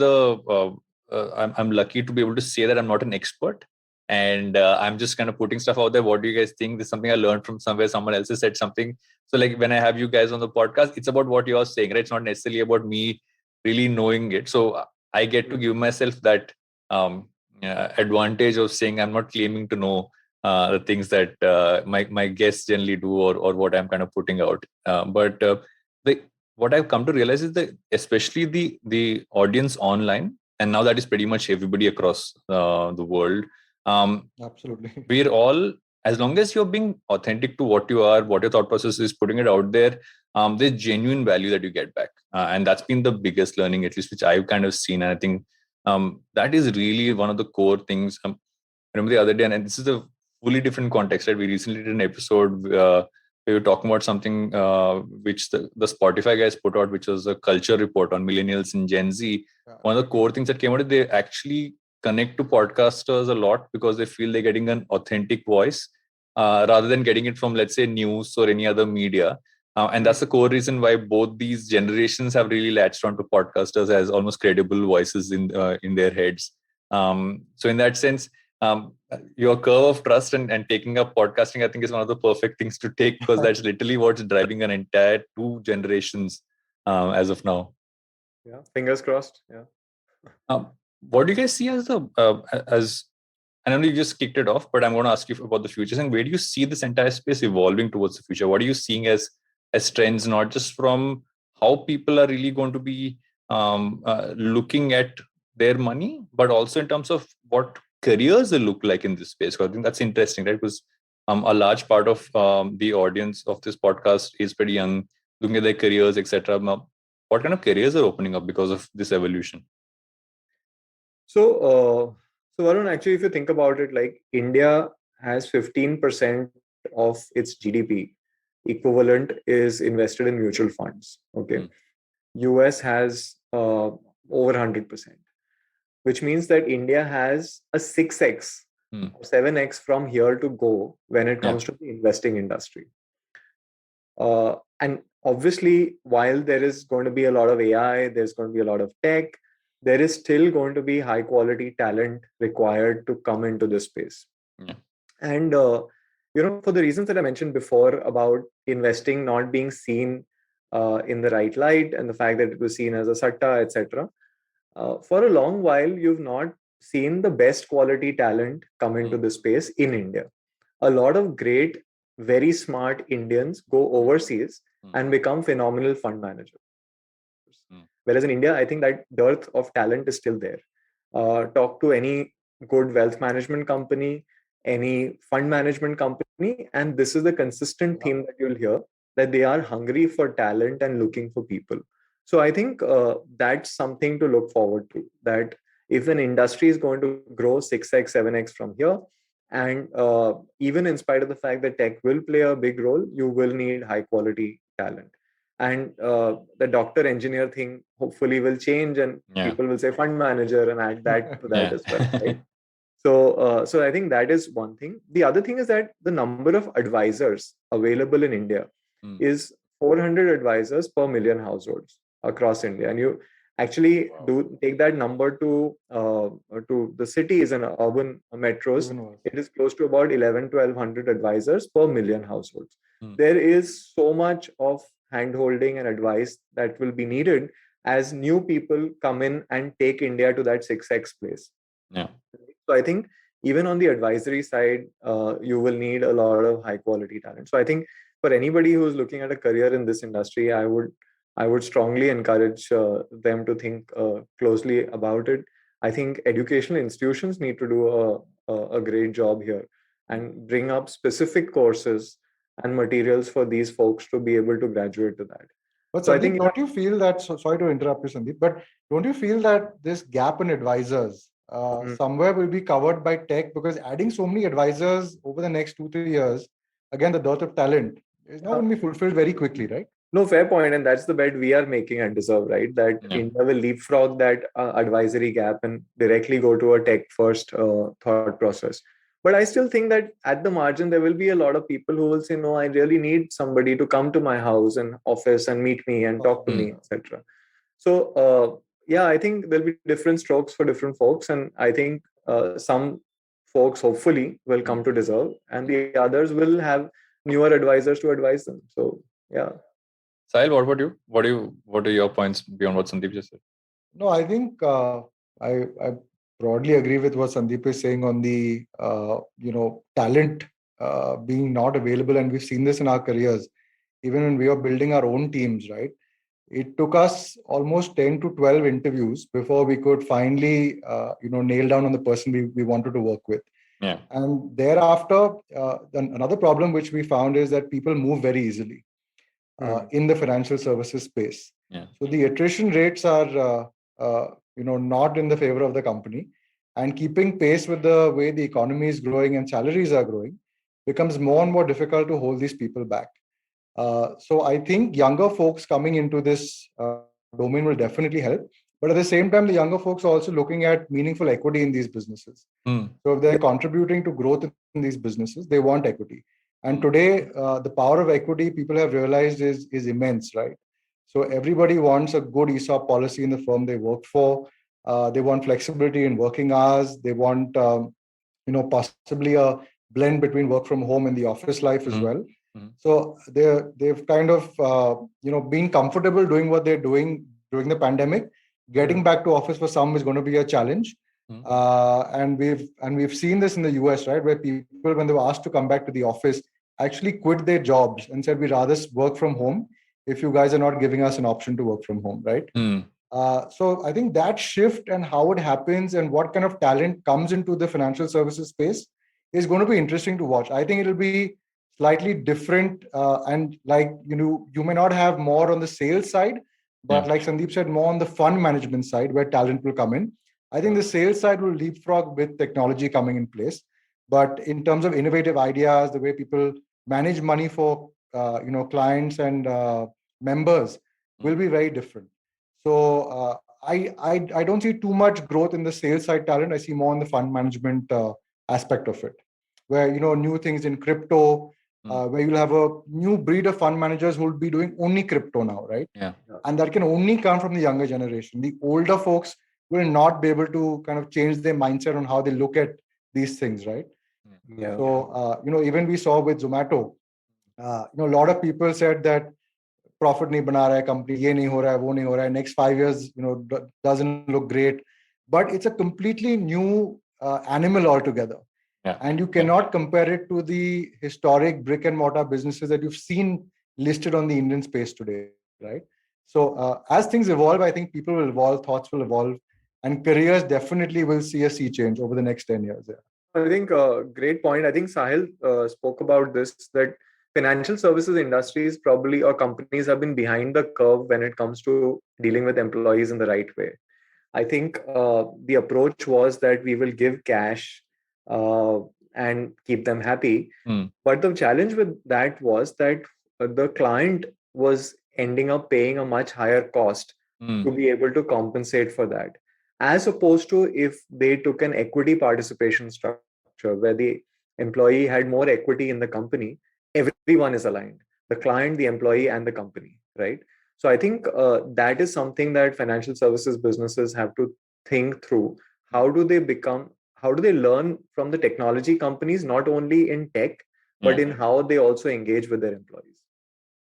I'm lucky to be able to say that I'm not an expert, and I'm just kind of putting stuff out there. What do you guys think? This is something I learned from somewhere. Someone else has said something. So like when I have you guys on the podcast, it's about what you're saying, right? It's not necessarily about me really knowing it. So I get to give myself that advantage of saying I'm not claiming to know the things that my guests generally do, or what I'm kind of putting out. But what I've come to realize is that especially the audience online, and now that is pretty much everybody across the world. Absolutely. We're all, as long as you're being authentic to what you are, what your thought process is, putting it out there, there's genuine value that you get back. And that's been the biggest learning, at least, which I've kind of seen. And I think that is really one of the core things. I remember the other day, and this is a fully different context, right? We recently did an episode we were talking about something which the Spotify guys put out, which was a culture report on millennials and Gen Z. Yeah. One of the core things that came out is they actually connect to podcasters a lot because they feel they're getting an authentic voice rather than getting it from, let's say, news or any other media. And that's the core reason why both these generations have really latched onto podcasters as almost credible voices in their heads. So in that sense, your curve of trust and taking up podcasting, I think, is one of the perfect things to take, because that's literally what's driving an entire two generations as of now. Yeah, fingers crossed. Yeah. What do you guys see as I know you just kicked it off, but I'm going to ask you about the future. And where do you see this entire space evolving towards the future? What are you seeing as trends, not just from how people are really going to be looking at their money, but also in terms of what careers they look like in this space? Because I think that's interesting, right? Because a large part of the audience of this podcast is pretty young, looking at their careers, etc. What kind of careers are opening up because of this evolution? So Varun, actually, if you think about it, like India has 15% of its GDP equivalent is invested in mutual funds. Okay. US has over 100%, which means that India has a 6x, 7x from here to go when it comes to the investing industry. And obviously, while there is going to be a lot of AI, there's going to be a lot of tech, there is still going to be high quality talent required to come into this space. And for the reasons that I mentioned before about investing not being seen in the right light, and the fact that it was seen as a satta, etc. For a long while, you've not seen the best quality talent come into the space in India. A lot of great, very smart Indians go overseas and become phenomenal fund managers. Whereas in India, I think that dearth of talent is still there. Talk to any good wealth management company, any fund management company, and this is the consistent theme that you'll hear, that they are hungry for talent and looking for people. So I think that's something to look forward to, that if an industry is going to grow 6x, 7x from here, and even in spite of the fact that tech will play a big role, you will need high quality talent. And the doctor engineer thing hopefully will change, and people will say fund manager and add that to that as well, right? So I think that is one thing. The other thing is that the number of advisors available in India is 400 advisors per million households across India. And you actually do take that number to the cities and urban metros, it is close to about 1,100-1,200 advisors per million households. There is so much of hand-holding and advice that will be needed as new people come in and take India to that 6x place. So I think even on the advisory side, you will need a lot of high quality talent. So I think for anybody who's looking at a career in this industry, I would strongly encourage them to think closely about it. I think educational institutions need to do a great job here and bring up specific courses and materials for these folks to be able to graduate to that. But so Sandeep, I think, don't you feel that, sorry to interrupt you, Sandeep, but don't you feel that this gap in advisors somewhere will be covered by tech, because adding so many advisors over the next 2-3 years, again, the dearth of talent is not going to be fulfilled very quickly, right? No, fair point, and that's the bet we are making at Deserve, right? That India will leapfrog that advisory gap and directly go to a tech-first thought process. But I still think that at the margin, there will be a lot of people who will say, no, I really need somebody to come to my house and office and meet me and talk to me, etc. So, yeah, I think there'll be different strokes for different folks. And I think some folks hopefully will come to Deserve, and the others will have newer advisors to advise them. So, yeah. Sahil, what about you? What are your points beyond what Sandeep just said? No, I think I broadly agree with what Sandeep is saying on the talent being not available, and we've seen this in our careers. Even when we are building our own teams, right? It took us almost 10 to 12 interviews before we could finally nail down on the person we wanted to work with. Yeah. And thereafter, another problem which we found is that people move very easily in the financial services space. Yeah. So the attrition rates are not in the favor of the company, and keeping pace with the way the economy is growing and salaries are growing becomes more and more difficult to hold these people back. So I think younger folks coming into this domain will definitely help. But at the same time, the younger folks are also looking at meaningful equity in these businesses. So if they're contributing to growth in these businesses, they want equity. And today, the power of equity, people have realized, is immense, right? So everybody wants a good ESOP policy in the firm they work for. They want flexibility in working hours. They want, possibly a blend between work from home and the office life as well. So they've kind of been comfortable doing what they're doing during the pandemic. Getting back to office for some is going to be a challenge. And we've seen this in the US, right, where people, when they were asked to come back to the office, actually quit their jobs and said, we'd rather work from home if you guys are not giving us an option to work from home, right? So I think that shift and how it happens and what kind of talent comes into the financial services space is going to be interesting to watch. I think it'll be slightly different, and you may not have more on the sales side, but like Sandeep said, more on the fund management side where talent will come in. I think the sales side will leapfrog with technology coming in place. But in terms of innovative ideas, the way people manage money for clients and members will be very different. So I don't see too much growth in the sales side talent. I see more in the fund management aspect of it, where new things in crypto, where you'll have a new breed of fund managers who will be doing only crypto now, right? Yeah. And that can only come from the younger generation. The older folks will not be able to kind of change their mindset on how they look at these things, right? Yeah. So even we saw with Zomato, a lot of people said that profit nahi bana raha hai company, ye nahi ho raha hai, wo nahi ho raha hai, next 5 years doesn't look great, but it's a completely new animal altogether. And you cannot compare it to the historic brick and mortar businesses that you've seen listed on the Indian space today, right? So as things evolve, I think people will evolve, thoughts will evolve, and careers definitely will see a sea change over the next 10 years. Yeah. I think great point. I think Sahil spoke about this, that financial services industries probably, or companies, have been behind the curve when it comes to dealing with employees in the right way. I think the approach was that we will give cash and keep them happy. But the challenge with that was that the client was ending up paying a much higher cost to be able to compensate for that, as opposed to if they took an equity participation structure where the employee had more equity in the company. Everyone is aligned: the client, the employee, and the company, right? So I think that is something that financial services businesses have to think through. How do they learn from the technology companies, not only in tech, but in how they also engage with their employees?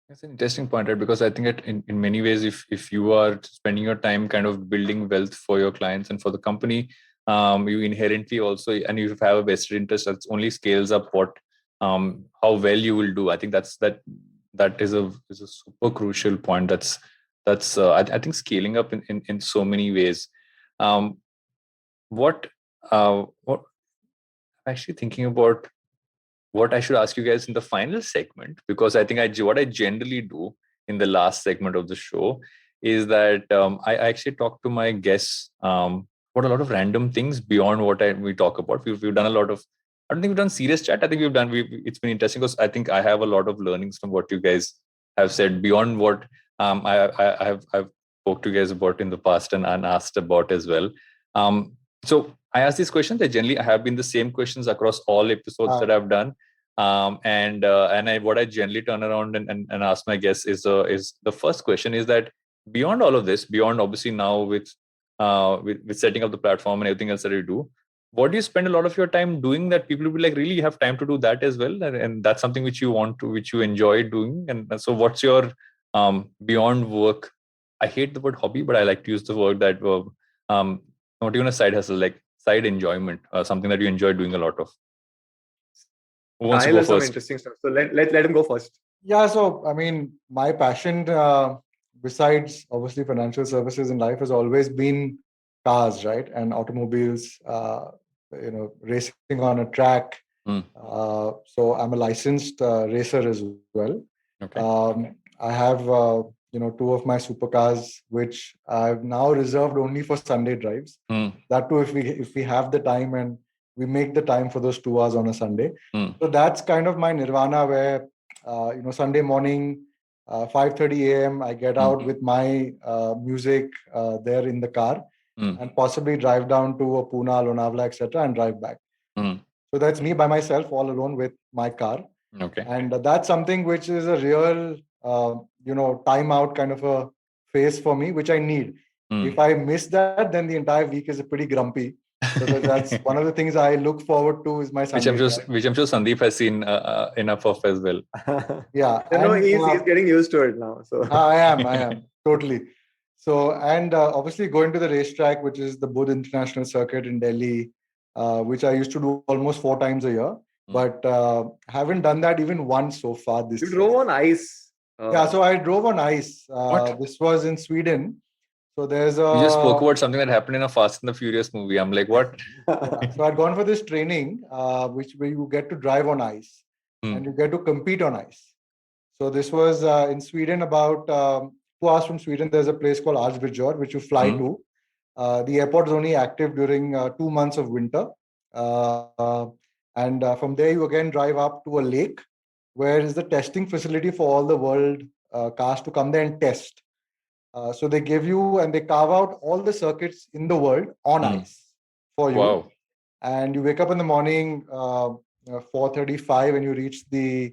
That's an interesting point, right? Because I think that in many ways, if you are spending your time kind of building wealth for your clients and for the company, you inherently also, and you have a vested interest, that only scales up how well you will do. I think that is a super crucial point. That's I think scaling up in so many ways. What I'm actually thinking about what I should ask you guys in the final segment, because I think what I generally do in the last segment of the show is that I actually talk to my guests what a lot of random things beyond what we talk about. We've done a lot of. I don't think we've done serious chat. I think we've done. It's been interesting because I think I have a lot of learnings from what you guys have said beyond what I've spoke to you guys about in the past and asked about as well. So I ask these questions. I have been the same questions across all episodes that I've done. What I generally turn around and ask my guests is the first question is that beyond all of this, beyond obviously now with setting up the platform and everything else that you do, what do you spend a lot of your time doing that people will be like, really, you have time to do that as well, and that's something which you enjoy doing? And so what's your beyond work, I hate the word hobby, but I like to use the word that not even a side hustle, like side enjoyment, something that you enjoy doing a lot of? Who wants to go Sahil has some first? interesting stuff. So let him go first. Yeah, so I mean, my passion, besides obviously financial services in life, has always been cars, right, and automobiles. Racing on a track. So I'm a licensed racer as well. Okay. I have two of my supercars, which I've now reserved only for Sunday drives. That too, if we have the time and we make the time for those 2 hours on a Sunday. So that's kind of my nirvana, where Sunday morning, 5:30 a.m. I get out with my music there in the car, and possibly drive down to a Pune, Lonavala, etc., and drive back. So that's me by myself, all alone with my car. Okay. And that's something which is a real, time out kind of a phase for me, which I need. If I miss that, then the entire week is pretty grumpy. So that's one of the things I look forward to is my Sunday. Which I'm sure Sandeep has seen enough of as well. Yeah. No, he's getting used to it now. So I am totally. So, and obviously going to the racetrack, which is the Budh International Circuit in Delhi, which I used to do almost 4 times a year, but haven't done that even once so far this you year. drove on ice. Yeah, so I drove on ice. What? This was in Sweden. So there's a. You just spoke about something that happened in a Fast and the Furious movie. I'm like, what? So I'd gone for this training, where you get to drive on ice and you get to compete on ice. So this was in Sweden, about 2 hours from Sweden. There's a place called Arvidsjaur, which you fly to. The airport is only active during 2 months of winter. And from there, you again drive up to a lake, where is the testing facility for all the world cars to come there and test. So they give you and they carve out all the circuits in the world on ice for you. Wow. And you wake up in the morning 4:35 and you reach the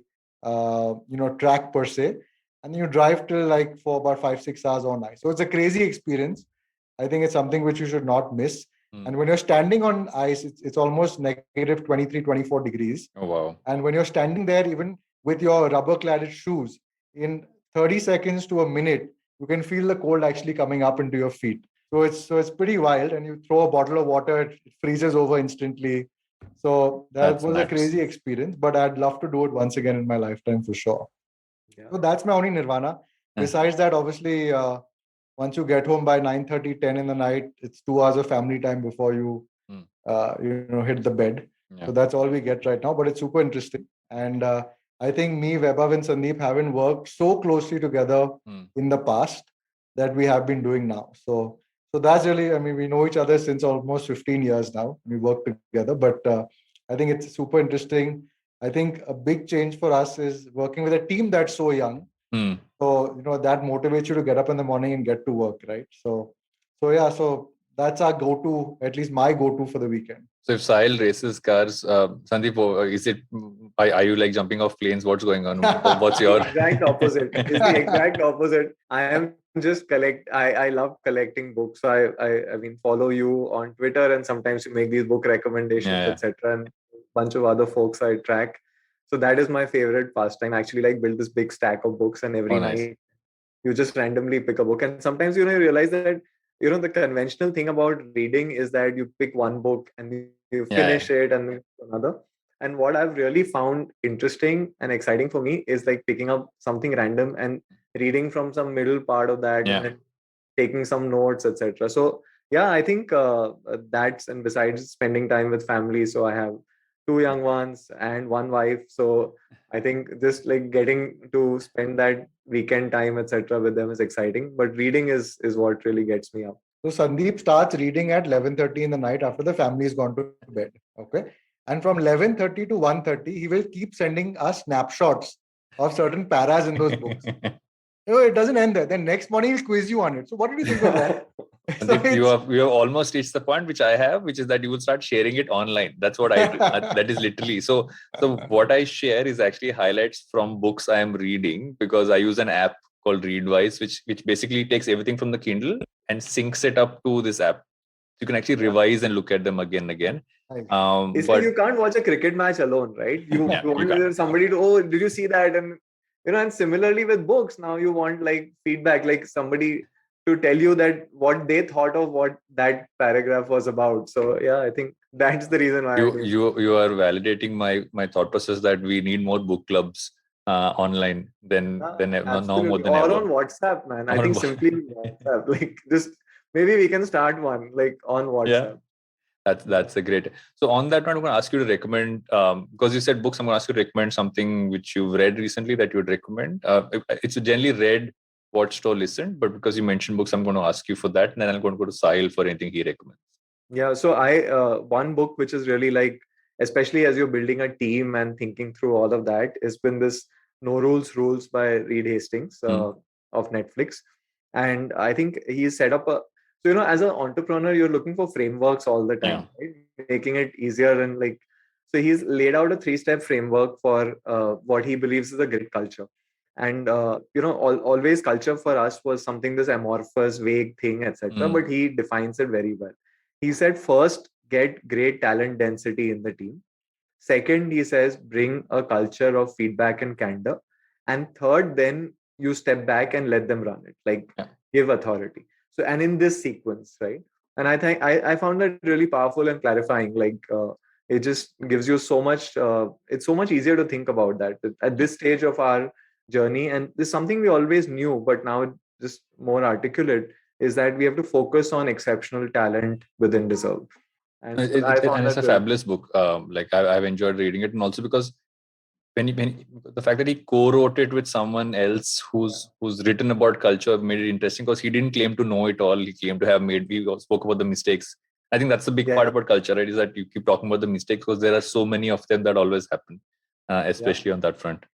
track per se, and then you drive till like for about 5-6 hours on ice. So it's a crazy experience. I think it's something which you should not miss. And when you're standing on ice, it's almost negative 23, 24 degrees. Oh, wow. And when you're standing there, even with your rubber-cladded shoes, in 30 seconds to a minute, you can feel the cold actually coming up into your feet. So it's pretty wild. And you throw a bottle of water, it freezes over instantly. So that was a crazy experience. But I'd love to do it once again in my lifetime for sure. Yeah. So that's my only nirvana. Besides that, obviously, once you get home by 9:30, 10 in the night, it's 2 hours of family time before you hit the bed. Yeah. So that's all we get right now, but it's super interesting. And I think me, Vaibhav, and Sandeep haven't worked so closely together in the past that we have been doing now. So that's really, I mean, we know each other since almost 15 years now. We work together, but I think it's super interesting. I think a big change for us is working with a team that's so young. So, that motivates you to get up in the morning and get to work, right? So that's our go-to, at least my go-to for the weekend. So if Sahil races cars, Sandeep, are you like jumping off planes? What's going on? What's your... exact opposite? It's the exact opposite. I am just I love collecting books. So I mean, follow you on Twitter, and sometimes you make these book recommendations, etc. And a bunch of other folks I track. So that is my favorite pastime. Actually, like build this big stack of books, and every night you just randomly pick a book. And sometimes you realize that the conventional thing about reading is that you pick one book and you finish it and then another. And what I've really found interesting and exciting for me is like picking up something random and reading from some middle part of that and then taking some notes, etc. So yeah, I think that's, and besides spending time with family, so I have 2 young ones and 1 wife. So I think just like getting to spend that weekend time, etc., with them is exciting. But reading is what really gets me up. So Sandeep starts reading at 11:30 in the night after the family's gone to bed. Okay. And from 11:30 to 1:30, he will keep sending us snapshots of certain paras in those books. It doesn't end there. Then next morning he'll quiz you on it. So what did you think of that? So Sandeep, you have almost reached the point which I have, which is that you will start sharing it online. That's what I do. That is literally so. What I share is actually highlights from books I am reading, because I use an app called Readwise, which basically takes everything from the Kindle and syncs it up to this app. You can actually revise and look at them again and again. It's But like you can't watch a cricket match alone, right? You want somebody to, oh, did you see that? And and similarly with books, now you want like feedback, like somebody to tell you that what they thought of what that paragraph was about. So yeah, I think that's the reason why I do it. you are validating my thought process that we need more book clubs online than now more Absolutely. than Or ever. on WhatsApp, man. I Or on think simply WhatsApp. Like just maybe we can start one like on WhatsApp. That's a great. So on that note, I'm going to ask you to recommend, because you said books. I'm going to ask you to recommend something which you've read recently that you would recommend. It's generally read, watched, or listened, but because you mentioned books, I'm going to ask you for that, and then I'm going to go to Sahil for anything he recommends. Yeah. So one book which is really like, especially as you're building a team and thinking through all of that, has been this No Rules Rules by Reed Hastings of Netflix. And I think he's set up so, as an entrepreneur, you're looking for frameworks all the time, right? Making it easier and like, so he's laid out a 3-step framework for what he believes is a great culture. And, always culture for us was something, this amorphous, vague thing, etc. But he defines it very well. He said, first, get great talent density in the team. Second, he says, bring a culture of feedback and candor. And third, then you step back and let them run it, like give authority. So, and in this sequence, right? And I think I found that really powerful and clarifying. Like, it just gives you so much, it's so much easier to think about that at this stage of our journey. And this is something we always knew, but now it's just more articulate, is that we have to focus on exceptional talent within dezerv. And so I found It's that a fabulous book. Like I've enjoyed reading it, and also because the fact that he co-wrote it with someone else who's written about culture made it interesting, because he didn't claim to know it all. He claimed to have we spoke about the mistakes. I think that's the big part about culture, right? Is that you keep talking about the mistakes because there are so many of them that always happen, especially on that front.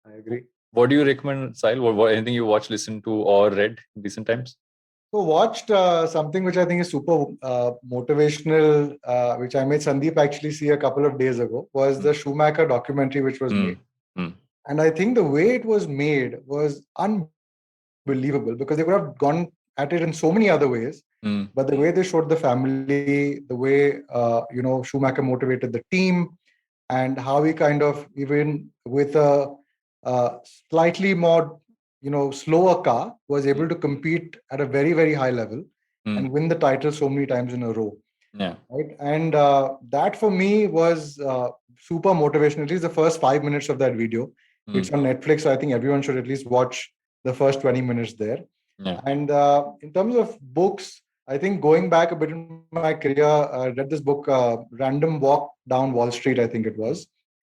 I agree. What do you recommend, Sahil? What anything you watched, listened to, or read in recent times? So watched something which I think is super motivational, which I made Sandeep actually see a couple of days ago, was the Schumacher documentary which was made. And I think the way it was made was unbelievable, because they could have gone at it in so many other ways. But the way they showed the family, the way Schumacher motivated the team, and how he kind of, even with a slightly more slower car, was able to compete at a very, very high level and win the title so many times in a row. Right. And that for me was super motivational. At least the first 5 minutes of that video. It's on Netflix, so I think everyone should at least watch the first 20 minutes there. And in terms of books, I think going back a bit in my career, I read this book, Random Walk Down Wall Street, I think it was,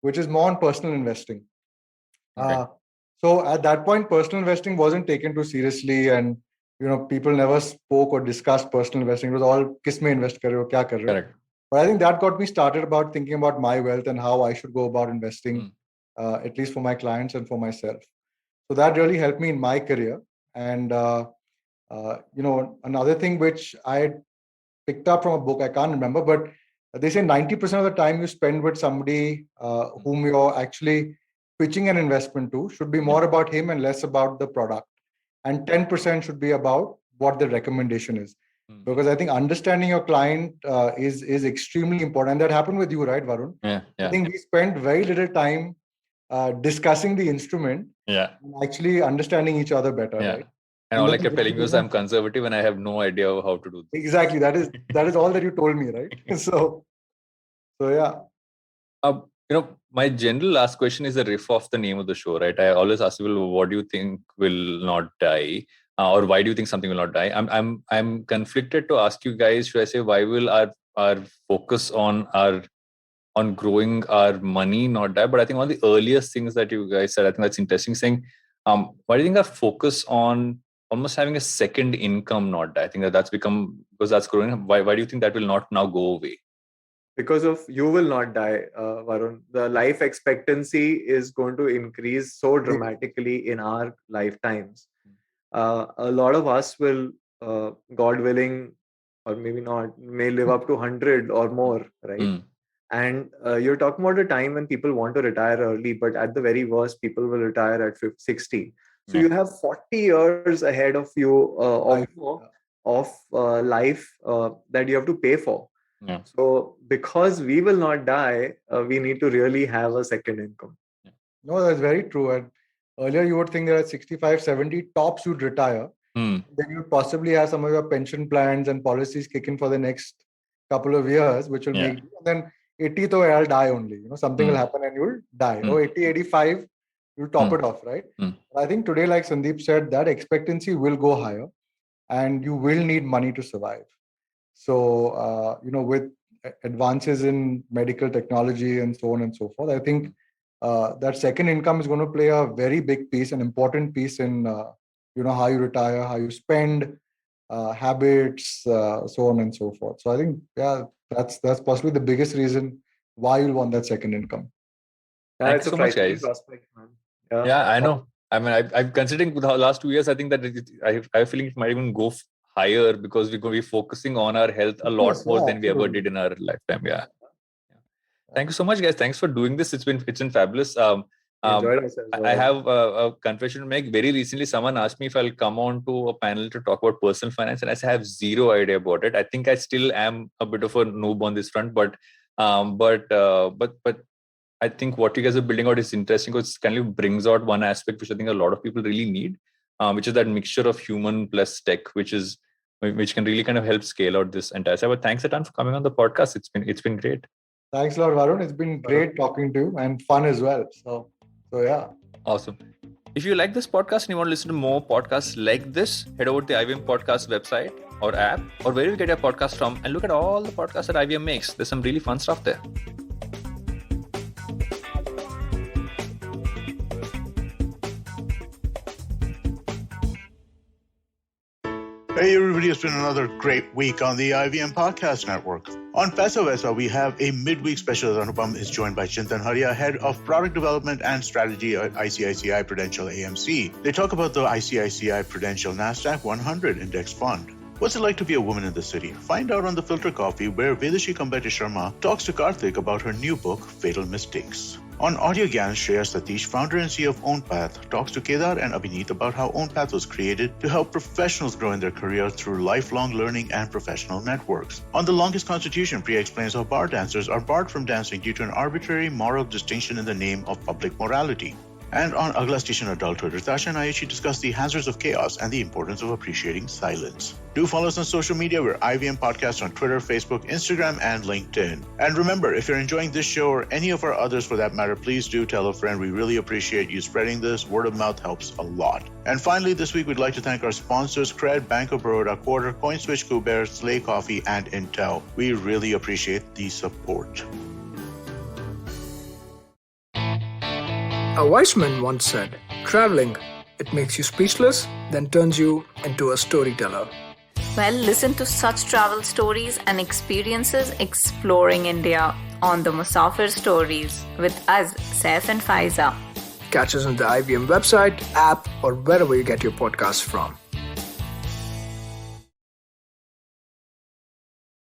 which is more on personal investing. So at that point, personal investing wasn't taken too seriously, and people never spoke or discussed personal investing. It was all किस में invest कर रहे हो, क्या कर रहे हो. But I think that got me started about thinking about my wealth and how I should go about investing, at least for my clients and for myself. So that really helped me in my career. And another thing which I picked up from a book, I can't remember, but they say 90% of the time you spend with somebody whom you're actually pitching an investment to should be more about him and less about the product. And 10% should be about what the recommendation is. Because I think understanding your client is extremely important. And that happened with you, right, Varun? I think we spent very little time discussing the instrument and actually understanding each other better, right? And all I kept telling you is I'm conservative and I have no idea how to do this. Exactly. That is all that you told me, right? So yeah. My general last question is a riff off the name of the show, right? I always ask people, what do you think will not die? Or why do you think something will not die? I'm conflicted to ask you guys, should I say, why will our focus on growing our money not die? But I think one of the earliest things that you guys said, I think that's interesting, saying, why do you think our focus on almost having a second income not die? I think that's become, because that's growing. Why do you think that will not now go away? Because of you will not die, Varun. The life expectancy is going to increase so dramatically in our lifetimes. A lot of us will, God willing, or maybe not, may live up to 100 or more, right? And you're talking about a time when people want to retire early, but at the very worst, people will retire at 50, 60. So you have 40 years ahead of you of life that you have to pay for. Yeah. So because we will not die, we need to really have a second income. No, that's very true. And earlier you would think that at 65, 70 tops you'd retire. Then you'd possibly have some of your pension plans and policies kick in for the next couple of years, which will make you, and then 80 though I'll die only. Something will happen and you'll die. 80, 85, you'll top it off, right? I think today, like Sandeep said, that expectancy will go higher and you will need money to survive. So, with advances in medical technology and so on and so forth, I think that second income is going to play a very big piece, an important piece in, how you retire, how you spend, habits, so on and so forth. So I think, that's possibly the biggest reason why you'll want that second income. Thanks so much, guys. Prospect, man. Yeah, I know. I mean, I'm considering the last 2 years, I think that I have a feeling it might even go higher, because we're going to be focusing on our health a lot more than we ever did in our lifetime. Yeah. Thank you so much, guys. Thanks for doing this. It's been fabulous. I have a confession to make. Very recently, someone asked me if I'll come on to a panel to talk about personal finance, and I said I have zero idea about it. I think I still am a bit of a noob on this front, but I think what you guys are building out is interesting, because it kind of brings out one aspect which I think a lot of people really need, which is that mixture of human plus tech, which can really kind of help scale out this entire side. But thanks a ton for coming on the podcast. It's been great. Thanks a lot, Varun. It's been great talking to you and fun as well. So yeah. Awesome. If you like this podcast and you want to listen to more podcasts like this, head over to the IVM Podcast website or app, or wherever you get your podcast from, and look at all the podcasts that IVM makes. There's some really fun stuff there. Hey everybody, it's been another great week on the IVM Podcast Network. On Paisa Vaisa, we have a midweek special. Anupam is joined by Chintan Haria, Head of Product Development and Strategy at ICICI Prudential AMC. They talk about the ICICI Prudential NASDAQ 100 Index Fund. What's it like to be a woman in the city? Find out on the Filter Coffee, where Vedashi Kambete Sharma talks to Karthik about her new book, Fatal Mistakes. On Audio Gyan, Shreya Satish, founder and CEO of OwnPath, talks to Kedar and Abhineet about how OwnPath was created to help professionals grow in their career through lifelong learning and professional networks. On The Longest Constitution, Priya explains how bar dancers are barred from dancing due to an arbitrary moral distinction in the name of public morality. And on Agla Station Adulthood, Ritasha and Ayushi discuss the hazards of chaos and the importance of appreciating silence. Do follow us on social media. We're IVM Podcast on Twitter, Facebook, Instagram, and LinkedIn. And remember, if you're enjoying this show or any of our others for that matter, please do tell a friend. We really appreciate you spreading this. Word of mouth helps a lot. And finally, this week, we'd like to thank our sponsors, Cred, Bank of Baroda, Quarter, CoinSwitch, Kuber, Slay Coffee, and Intel. We really appreciate the support. A wise man once said, traveling, it makes you speechless, then turns you into a storyteller. Well, listen to such travel stories and experiences exploring India on the Musafir Stories with us, Saif and Faiza. Catch us on the IVM website, app, or wherever you get your podcasts from.